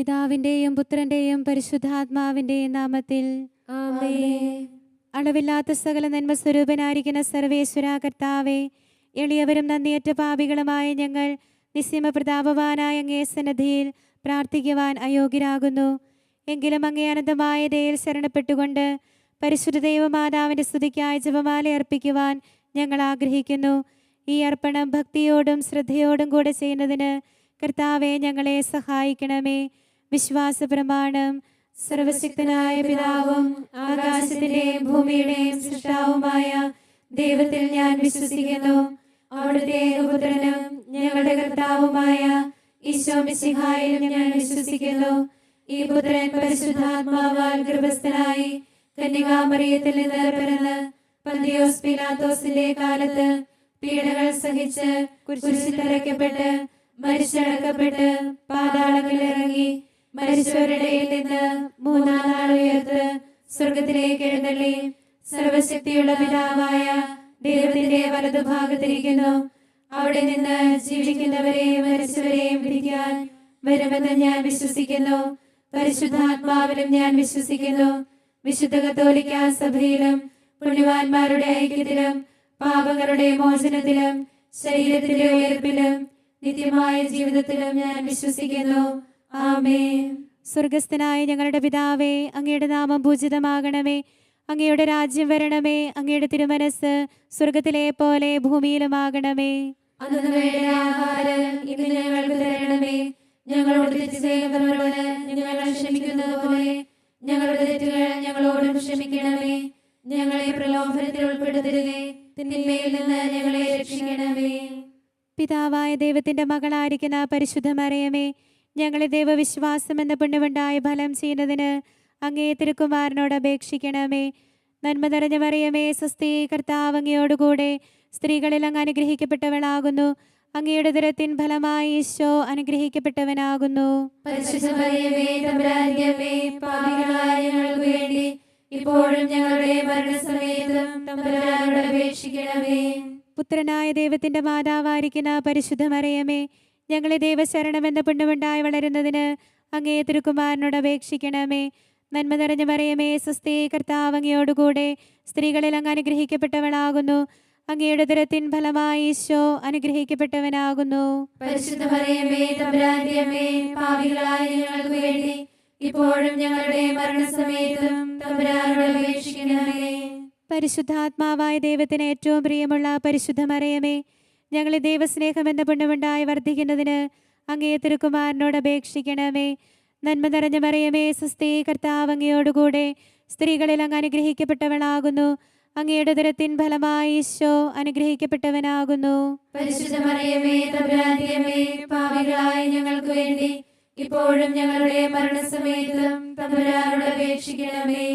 പിതാവിന്റെയും പുത്രന്റെയും പരിശുദ്ധാത്മാവിന്റെയും നാമത്തിൽ ആമേൻ. അളവില്ലാത്ത സകല നന്മ സ്വരൂപനായിരിക്കുന്ന സർവേശ്വര കർത്താവേ, എളിയവരും നന്ദിയറ്റ പാപികളുമായ ഞങ്ങൾ നിസ്യമപ്രതാപവാനായ അങ്ങേ സന്നിധിയിൽ പ്രാർത്ഥിക്കുവാൻ അയോഗ്യരാകുന്നു. എങ്കിലും അങ്ങേ അനന്തമായ ദയയിൽ ശരണപ്പെട്ടുകൊണ്ട് പരിശുദ്ധ ദൈവമാതാവിൻ്റെ സ്തുതിക്കായി ജപമാല അർപ്പിക്കുവാൻ ഞങ്ങൾ ആഗ്രഹിക്കുന്നു. ഈ അർപ്പണം ഭക്തിയോടും ശ്രദ്ധയോടും കൂടെ ചെയ്യുന്നതിന് കർത്താവെ ഞങ്ങളെ സഹായിക്കണമേ. വിശ്വാസ പ്രമാണം. സർവശക്തനായ പിതാവും ആകാശത്തിന്റെയും ഭൂമിയുടെയും സൃഷ്ടാവുമായ ദൈവത്തിൽ ഞാൻ വിശ്വസിക്കുന്നു. അവിടുത്തെ ഏകപുത്രനും ഞങ്ങളുടെ കർത്താവുമായ ഈശോ മിശിഹായിലും ഞാൻ വിശ്വസിക്കുന്നു. ഈ പുത്രൻ പരിശുദ്ധാത്മാവാൽ ഗർഭസ്ഥനായി കന്യകാമറിയത്തിൽ നിന്ന് പിറന്ന് പന്തിയോസ് പീലാത്തോസിന്റെ കാലത്ത് പീഡകൾ സഹിച്ച് കുരിശിൽ തറയ്ക്കപ്പെട്ട് മരിച്ചടക്കപ്പെട്ട് പാതാളങ്ങളിൽ ഇറങ്ങി മരിച്ചവരുടെ നിന്ന് മൂന്നാം നാൾ ഉയർത്ത് സ്വർഗത്തിലേക്ക് എഴുന്നള്ളി സർവശക്തിയുള്ള പിതാവായ ദൈവത്തിന്റെ വലതുഭാഗത്തിരിക്കുന്നു. അവിടെ നിന്ന് ജീവിക്കുന്നവരെയും മരിച്ചവരെയും വിധിക്കാൻ വരുമെന്ന് ഞാൻ വിശ്വസിക്കുന്നു. പരിശുദ്ധാത്മാവിലും ഞാൻ വിശ്വസിക്കുന്നു. വിശുദ്ധ കത്തോലിക്ക സഭയിലും പുണ്യവാന്മാരുടെ ഐക്യത്തിലും പാപങ്ങളുടെ മോചനത്തിലും ശരീരത്തിന്റെ ഉയർപ്പിലും നിത്യമായ ജീവിതത്തിലും ഞാൻ വിശ്വസിക്കുന്നു. ആമേൻ. സ്വർഗസ്ഥനായ ഞങ്ങളുടെ പിതാവേ, അങ്ങയുടെ നാമം പൂജിതമാകണമേ. അങ്ങയുടെ രാജ്യം വരണമേ. അങ്ങയുടെ തിരുമനസ് സ്വർഗത്തിലെ പോലെ ഭൂമിയിലുമാകണമേ. അന്നു വേണ്ട ആഹാരം ഇന്ന് ഞങ്ങൾക്ക് തരണമേ. ഞങ്ങളോട് തെറ്റ് ചെയ്യുന്നവരോട് ഞങ്ങൾ ക്ഷമിക്കുന്നത് പോലെ ഞങ്ങളുടെ തെറ്റുകൾ ഞങ്ങളോടും ക്ഷമിക്കണമേ. ഞങ്ങളെ പ്രലോഭനത്തിൽ ഉൾപ്പെടുത്തരുതേ, തിന്മയിൽ നിന്ന് ഞങ്ങളെ രക്ഷിക്കണമേ. പിതാവായ ദൈവത്തിന്റെ മകളായിരിക്കുന്ന പരിശുദ്ധ മറിയമേ, ഞങ്ങളെ ദൈവവിശ്വാസം എന്ന പുണ്യമുണ്ടായ ഫലം ചെയ്യുന്നതിന് അങ്ങേ തിരുക്കുമാരനോട് അപേക്ഷിക്കണമേ. നന്മ നിറഞ്ഞ മറിയമേ, സ്വസ്തി, കർത്താവ് അങ്ങയോടുകൂടെ സ്ത്രീകളിൽ അങ്ങ് അനുഗ്രഹിക്കപ്പെട്ടവളാകുന്നു. അങ്ങയുടെ ഉദരത്തിൻ ഫലമായി ഈശോ അനുഗ്രഹിക്കപ്പെട്ടവനാകുന്നു. പരിശുദ്ധ മറിയമേ, തമ്പുരാന്റെ അമ്മേ, പാപികളായ ഞങ്ങൾക്ക് വേണ്ടി ഇപ്പോഴും ഞങ്ങളുടെ മരണസമയത്തും തമ്പുരാനോട് അപേക്ഷിക്കണമേ. പുത്രനായ ദൈവത്തിന്റെ മാതാവായിരിക്കുന്ന പരിശുദ്ധ മറിയമേ, ഞങ്ങളെ ദൈവശരണമെന്ന പുണ്യമുണ്ടായി വളരുന്നതിന് അങ്ങേ തിരുക്കുമാരനോട് അപേക്ഷിക്കണമേ. നന്മ നിറഞ്ഞ മറിയമേ, സ്വസ്തി, കർത്താവ് അങ്ങയോടുകൂടെ സ്ത്രീകളിൽ അങ്ങ് അനുഗ്രഹിക്കപ്പെട്ടവളാകുന്നു. അങ്ങയുടെ ഉദരത്തിൻ ഫലമായി ഈശോ അനുഗ്രഹിക്കപ്പെട്ടവനാകുന്നു. പരിശുദ്ധ മറിയമേ, തമ്പുരാന്റെ അമ്മേ, പാപികളായ ഞങ്ങൾക്ക് വേണ്ടി ഇപ്പോഴും ഞങ്ങളുടെ മരണസമയത്തും തമ്പുരാനോട് അപേക്ഷിക്കണമേ. പരിശുദ്ധാത്മാവായ ദൈവത്തിന് ഏറ്റവും പ്രിയമുള്ള പരിശുദ്ധ മറിയമേ, ഞങ്ങളെ ദൈവസ്നേഹം എന്ന പുണ്യമുണ്ടായി വർദ്ധിക്കുന്നതിന് അങ്ങേ തിരുക്കുമാരനോട് അപേക്ഷിക്കണമേ. നന്മ നിറഞ്ഞ മറിയമേ, സ്വസ്തി, കർത്താവ് അങ്ങയോടുകൂടെ സ്ത്രീകളിൽ അങ്ങ് അനുഗ്രഹിക്കപ്പെട്ടവളാകുന്നു. അങ്ങയുടെ ഉദരത്തിൻ ഫലമായി ഈശോ അനുഗ്രഹിക്കപ്പെട്ടവനാകുന്നു. പരിശുദ്ധ മറിയമേ, തമ്പുരാന്റെ അമ്മേ, പാപികളായ ഞങ്ങൾക്ക് വേണ്ടി ഇപ്പോഴും ഞങ്ങളുടെ മരണസമയത്തും തമ്പുരാനോട് അപേക്ഷിക്കണമേ.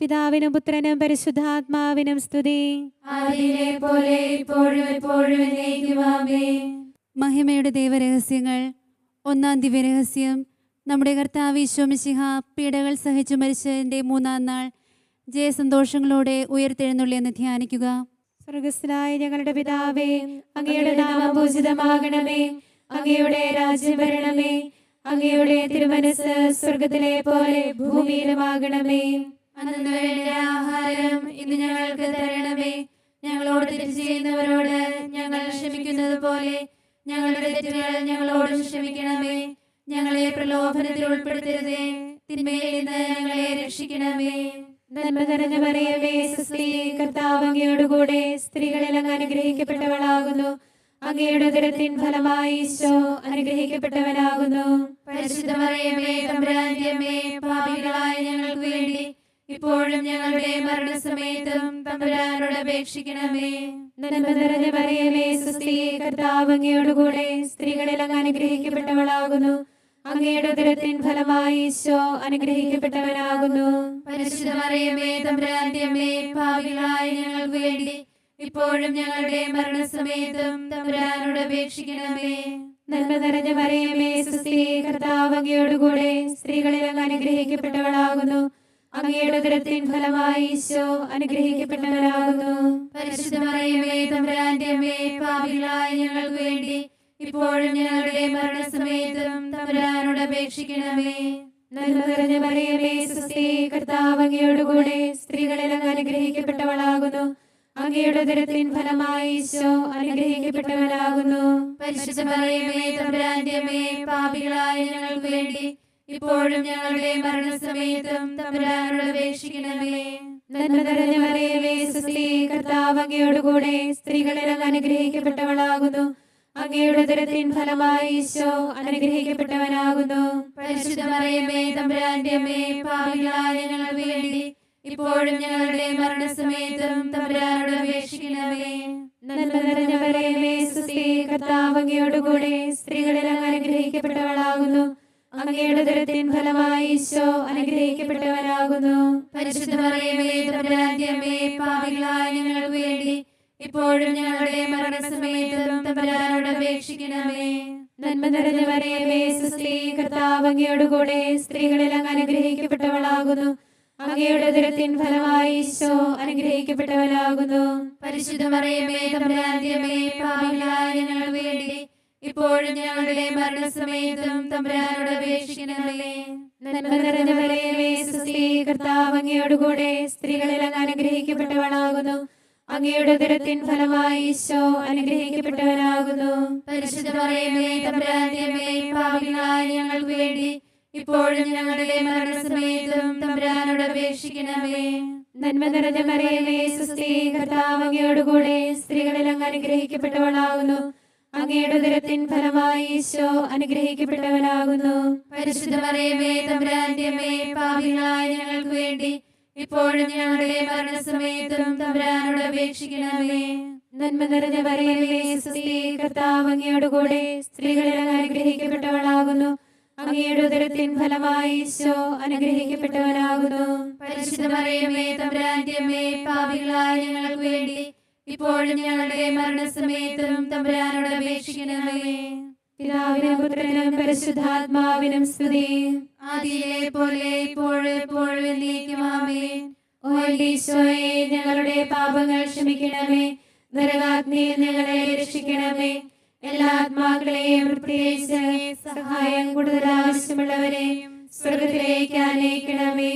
പിതാവിനും പുത്രനും പരിശുദ്ധാത്മാവിനും സ്തുതി. ആദിയിലെ പോലെ ഇപ്പോഴും എപ്പോഴും എന്നേക്കും ആമേൻ. മഹിമയുടെ ദൈവരഹസ്യങ്ങൾ. ഒന്നാം ദിവ്യരഹസ്യം. നമ്മുടെ കർത്താവ് ഈശോ മിശിഹ പീഡകൾ സഹിച്ചു മരിച്ചതിൻ്റെ മൂന്നാം നാൾ ജയസന്തോഷങ്ങളോടെ ഉയർത്തെഴുന്നള്ളിയെന്ന് ധ്യാനിക്കുക. സ്വർഗസ്ഥനായ ഞങ്ങളുടെ പിതാവേ, അങ്ങയുടെ നാമം പൂജിതമാകണമേ. അങ്ങയുടെ രാജ്യം വരണമേ. അങ്ങയുടെ തിരുമനസ് സ്വർഗത്തിലെ പോലെ ഭൂമിയിലുമാകണമേ. അന്നു വേണ്ട ആഹാരം ഇന്ന് ഞങ്ങൾക്ക് തരണമേ. ഞങ്ങളോട് തെറ്റ് ചെയ്യുന്നവരോട് ഞങ്ങൾ ക്ഷമിക്കുന്നത് പോലെ ഞങ്ങളുടെ തെറ്റുകൾ ഞങ്ങളോട് ക്ഷമിക്കണമേ. ഞങ്ങളെ പ്രലോഭനത്തിൽ ഉൾപ്പെടുത്തരുതേ, തിന്മയിൽ നിന്ന് ഞങ്ങളെ രക്ഷിക്കണമേ. നന്മ നിറഞ്ഞ മറിയമേ, സ്വസ്തി, കർത്താവ് അങ്ങയോടുകൂടെ സ്ത്രീകളിൽ അങ്ങ് അനുഗ്രഹിക്കപ്പെട്ടവളാകുന്നു. അങ്ങയുടെ ഉദരത്തിൻ ഫലമായി ഈശോ അനുഗ്രഹിക്കപ്പെട്ടവനാകുന്നു. പരിശുദ്ധ മറിയമേ, തമ്പുരാന്റെ അമ്മേ, പാപികളായ ഞങ്ങൾക്ക് വേണ്ടി ഇപ്പോഴും ഞങ്ങളുടെ മരണസമയത്തും തമ്പുരാനോട് അപേക്ഷിക്കണമേ. നന്മ നിറഞ്ഞ മറിയമേ, സ്വസ്തി, കർത്താവ് അങ്ങയോടുകൂടെ സ്ത്രീകളിൽ അങ്ങ് അനുഗ്രഹിക്കപ്പെട്ടവളാകുന്നു. അങ്ങയുടെ ഉദരത്തിൻ ഫലമായി ഈശോ അനുഗ്രഹിക്കപ്പെട്ടവനാകുന്നു. പരിശുദ്ധ മറിയമേ, തമ്പുരാന്റെ അമ്മേ, പാപികളായ ഞങ്ങൾക്ക് വേണ്ടി ഇപ്പോഴും ഞങ്ങളുടെ മരണസമയത്തും തമ്പുരാനോട് അപേക്ഷിക്കണമേ. നന്മ നിറഞ്ഞ മറിയമേ, സ്വസ്തി, കർത്താവ് അങ്ങയോടുകൂടെ സ്ത്രീകളിൽ അങ്ങ് അനുഗ്രഹിക്കപ്പെട്ടവളാകുന്നു. അങ്ങയുടെ ഉദരത്തിൻ ഫലമായി ഈശോ അനുഗ്രഹിക്കപ്പെട്ടവനാകുന്നു. പരിശുദ്ധ മറിയമേ, തമ്പുരാന്റെ അമ്മേ, പാപികളായ ഞങ്ങൾക്ക് വേണ്ടി ഇപ്പോഴും ഞങ്ങളുടെ മരണസമയത്തും തമ്പുരാനോട് അപേക്ഷിക്കണമേ. നന്മ നിറഞ്ഞ മറിയമേ സുസ്ഥി, കർത്താവ് അങ്ങയോടുകൂടെ സ്ത്രീകളിൽ അങ്ങ് അനുഗ്രഹിക്കപ്പെട്ടവളാകുന്നു. അങ്ങയുടെ ഉദരത്തിൻ ഫലമായി ഈശോ അനുഗ്രഹിക്കപ്പെട്ടവനാകുന്നു. പരിശുദ്ധ മറിയമേ തമ്പുരാന്റെ അമ്മേ, പാപികളായ ഞങ്ങൾക്ക് വേണ്ടി ഇപ്പോഴും ഞങ്ങളുടെ മരണസമയത്തും തമ്പുരാനോട് അപേക്ഷിക്കണമേ. നന്മ നിറഞ്ഞ മറിയമേ സുസ്ഥി, കർത്താവ് അങ്ങയോടുകൂടെ സ്ത്രീകളിൽ അങ്ങ് അനുഗ്രഹിക്കപ്പെട്ടവളാകുന്നു. അങ്ങയുടെ ഉദരത്തിൻ ഫലമായി ഈശോ അനുഗ്രഹിക്കപ്പെട്ടവനാകുന്നു. പരിശുദ്ധ മറിയമേ തമ്പുരാന്റെ അമ്മേ, പാപികളായ ഞങ്ങൾക്ക് വേണ്ടി ഇപ്പോഴും ഞങ്ങളുടെ മരണസമയത്തും തമ്പുരാനോട് അപേക്ഷിക്കണമേ. നന്മ നിറഞ്ഞ മറിയമേ സുസ്ഥി, കർത്താവ് അങ്ങയോടുകൂടെ സ്ത്രീകളിൽ അങ്ങ് അനുഗ്രഹിക്കപ്പെട്ടവളാകുന്നു. അങ്ങയുടെ ഉദരത്തിൻ ഫലമായി ഈശോ അനുഗ്രഹിക്കപ്പെട്ടവനാകുന്നു. പരിശുദ്ധ മറിയമേ തമ്പുരാന്റെ അമ്മേ, പാപികളായ ഞങ്ങൾക്ക് വേണ്ടി ഇപ്പോഴും ഞങ്ങളുടെ മരണസമയത്തും തമ്പുരാനോട് അപേക്ഷിക്കണമേ. നന്മ നിറഞ്ഞ മറിയമേ സുസ്ഥി, കർത്താവ് അങ്ങയോടുകൂടെ സ്ത്രീകളിൽ അങ്ങ് അനുഗ്രഹിക്കപ്പെട്ടവളാകുന്നു. അങ്ങയുടെ ഉദരത്തിൻ ഫലമായി ഈശോ അനുഗ്രഹിക്കപ്പെട്ടവനാകുന്നു. പരിശുദ്ധ മറിയമേ തമ്പുരാന്റെ അമ്മേ, പാപികളായ ഞങ്ങൾക്ക് വേണ്ടി ഇപ്പോഴും ഞങ്ങളുടെ മരണസമയത്തും തമ്പുരാനോട് അപേക്ഷിക്കണമേ. നന്മ നിറഞ്ഞ മറിയമേ സുസ്ഥി, കർത്താവ് അങ്ങയോടുകൂടെ സ്ത്രീകളിൽ അങ്ങ് അനുഗ്രഹിക്കപ്പെട്ടവളാകുന്നു. അങ്ങയുടെ ഉദരത്തിൻ ഫലമായി ഈശോ അനുഗ്രഹിക്കപ്പെട്ടവനാകുന്നു. പരിശുദ്ധ മറിയമേ തമ്പുരാന്റെ അമ്മേ, പാപികളായ ഞങ്ങൾക്ക് വേണ്ടി ഇപ്പോഴും ഞങ്ങളുടെ മരണസമയത്തും തമ്പുരാനോട് അപേക്ഷിക്കണമേ. നന്മ നിറഞ്ഞ മറിയമേ സുസ്ഥി, കർത്താവ് അങ്ങയോടുകൂടെ സ്ത്രീകളിൽ അങ്ങ് അനുഗ്രഹിക്കപ്പെട്ടവളാകുന്നു. അങ്ങയുടെ ഉദരത്തിൻ ഫലമായി ഈശോ അനുഗ്രഹിക്കപ്പെട്ടവനാകുന്നു. പരിശുദ്ധ മറിയമേ തമ്പുരാന്റെ അമ്മേ, പാപികളായ ഞങ്ങൾക്ക് വേണ്ടി ഇപ്പോഴും ഞങ്ങളുടെ മരണസമയത്തും തമ്പുരാനോട് അപേക്ഷിക്കണമേ. നന്മ നിറഞ്ഞ മറിയമേ സുസ്ഥി, കർത്താവ് അങ്ങയോടുകൂടെ സ്ത്രീകളിൽ അങ്ങ് അനുഗ്രഹിക്കപ്പെട്ടവളാകുന്നു. അങ്ങയുടെ ഉദരത്തിൻ ഫലമായി ഈശോ അനുഗ്രഹിക്കപ്പെട്ടവനാകുന്നു. പരിശുദ്ധ മറിയമേ തമ്പുരാന്റെ അമ്മേ, പാപികളായ ഞങ്ങൾക്ക് വേണ്ടി ഇപ്പോഴും ഞങ്ങളുടെ മരണസമയത്തും തമ്പുരാനോട് അപേക്ഷിക്കണമേ. പിതാവിനും പുത്രനും പരിശുദ്ധാത്മാവിനും സ്തുതി. ആദിയിലെ പോലെ ഇപ്പോഴും എപ്പോഴും എന്നേക്കും ആമേൻ. ഓ എന്റെ ഈശോയെ, ഞങ്ങളുടെ പാപങ്ങൾ ക്ഷമിക്കണമേ. നരകാഗ്നിയിൽ ഞങ്ങളെ രക്ഷിക്കണമേ. എല്ലാ ആത്മാക്കളെയും പ്രത്യേകിച്ച് സഹായം കൂടുതൽ ആവശ്യമുള്ളവരെയും സ്വർഗത്തിലേക്ക് ആനയിക്കണമേ.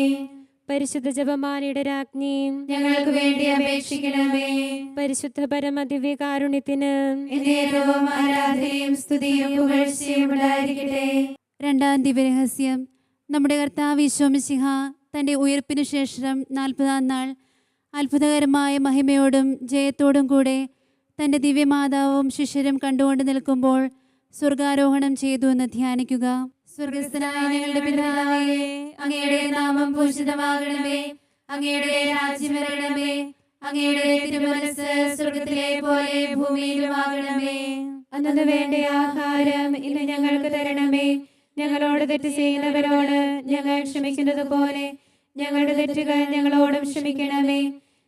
പരിശുദ്ധ ജപമാലയുടെ രാജ്ഞിയും ഞങ്ങൾക്ക് വേണ്ടി അപേക്ഷിക്കണമേ. പരിശുദ്ധ പരമദിവ്യകാരുണ്യത്തിന് എന്നേരവും ആരാധനയും സ്തുതിയും പുകഴ്ചയും ഉണ്ടായിരിക്കട്ടെ. രണ്ടാം ദിവ്യരഹസ്യം. നമ്മുടെ കർത്താവ് ഈശോ മിശിഹ തൻ്റെ ഉയർപ്പിനു ശേഷം 40-ാം നാൾ അത്ഭുതകരമായ മഹിമയോടും ജയത്തോടും കൂടെ തൻ്റെ ദിവ്യമാതാവും ശിഷ്യരും കണ്ടുകൊണ്ട് നിൽക്കുമ്പോൾ സ്വർഗാരോഹണം ചെയ്തു എന്ന് ധ്യാനിക്കുക. സ്വർഗസ്ഥനായ ഞങ്ങളുടെ പിതാവേ, അങ്ങയുടെ നാമം പൂജിതമാകണമേ. അങ്ങയുടെ രാജ്യം വരണമേ. അങ്ങയുടെ തിരുമനസ്സ് സ്വർഗത്തിലെ പോലെ ഭൂമിയിലുമാകണമേ. അന്നു വേണ്ട ആഹാരം ഇന്ന് ഞങ്ങൾക്ക് തരണമേ. ഞങ്ങളോട് തെറ്റ് ചെയ്യുന്നവരോട് ഞങ്ങൾ ക്ഷമിക്കുന്നത് പോലെ ഞങ്ങളുടെ തെറ്റുകൾ ഞങ്ങളോടും ക്ഷമിക്കണമേ.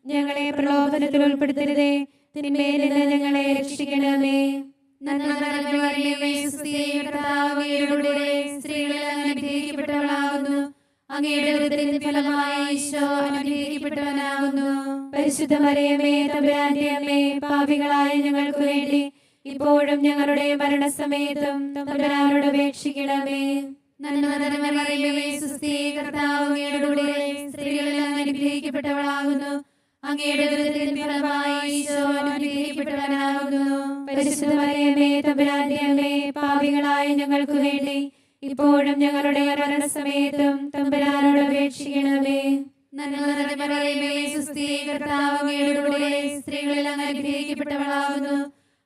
ഞങ്ങളെ പ്രലോഭനത്തിൽ ഉൾപ്പെടുത്തരുതേ, തിന്മയിൽ നിന്ന് ഞങ്ങളെ രക്ഷിക്കണമേ. നന്മ നിറഞ്ഞ മറിയമേ സുസ്ഥി, കർത്താവ് അങ്ങയോടുകൂടെ സ്ത്രീകളിൽ അങ്ങ് അനുഗ്രഹിക്കപ്പെട്ടവളാകുന്നു. അങ്ങയുടെ ഉദരത്തിൻ ഫലമായി ഈശോ അനുഗ്രഹിക്കപ്പെട്ടവനാകുന്നു. പരിശുദ്ധ മറിയമേ തമ്പുരാന്റെ അമ്മേ, പാപികളായ ഞങ്ങൾക്ക് വേണ്ടി ഇപ്പോഴും ഞങ്ങളുടെ മരണസമയത്തും തമ്പുരാനോട് അപേക്ഷിക്കണമേ. നന്മ നിറഞ്ഞ മറിയമേ സുസ്ഥി, കർത്താവ് അങ്ങയോടുകൂടെ സ്ത്രീകളിൽ അങ്ങ് അനുഗ്രഹിക്കപ്പെട്ടവളാകുന്നു. അങ്ങയുടെ ഉദരത്തിൻ ഫലമായി ഈശോ അനുഗ്രഹിക്കപ്പെട്ടവനാകുന്നു. പരിശുദ്ധ മറിയമേ തമ്പുരാന്റെ അമ്മേ, പാപികളായ ഞങ്ങൾക്ക് വേണ്ടി ഇപ്പോഴും ഞങ്ങളുടെ മരണസമയത്തും തമ്പുരാനോട് അപേക്ഷിക്കണമേ. നന്മ നിറഞ്ഞ മറിയമേ സുസ്ഥി, കർത്താവ് അങ്ങയോടുകൂടെ സ്ത്രീകളിൽ അങ്ങ് അനുഗ്രഹിക്കപ്പെട്ടവളാകുന്നു.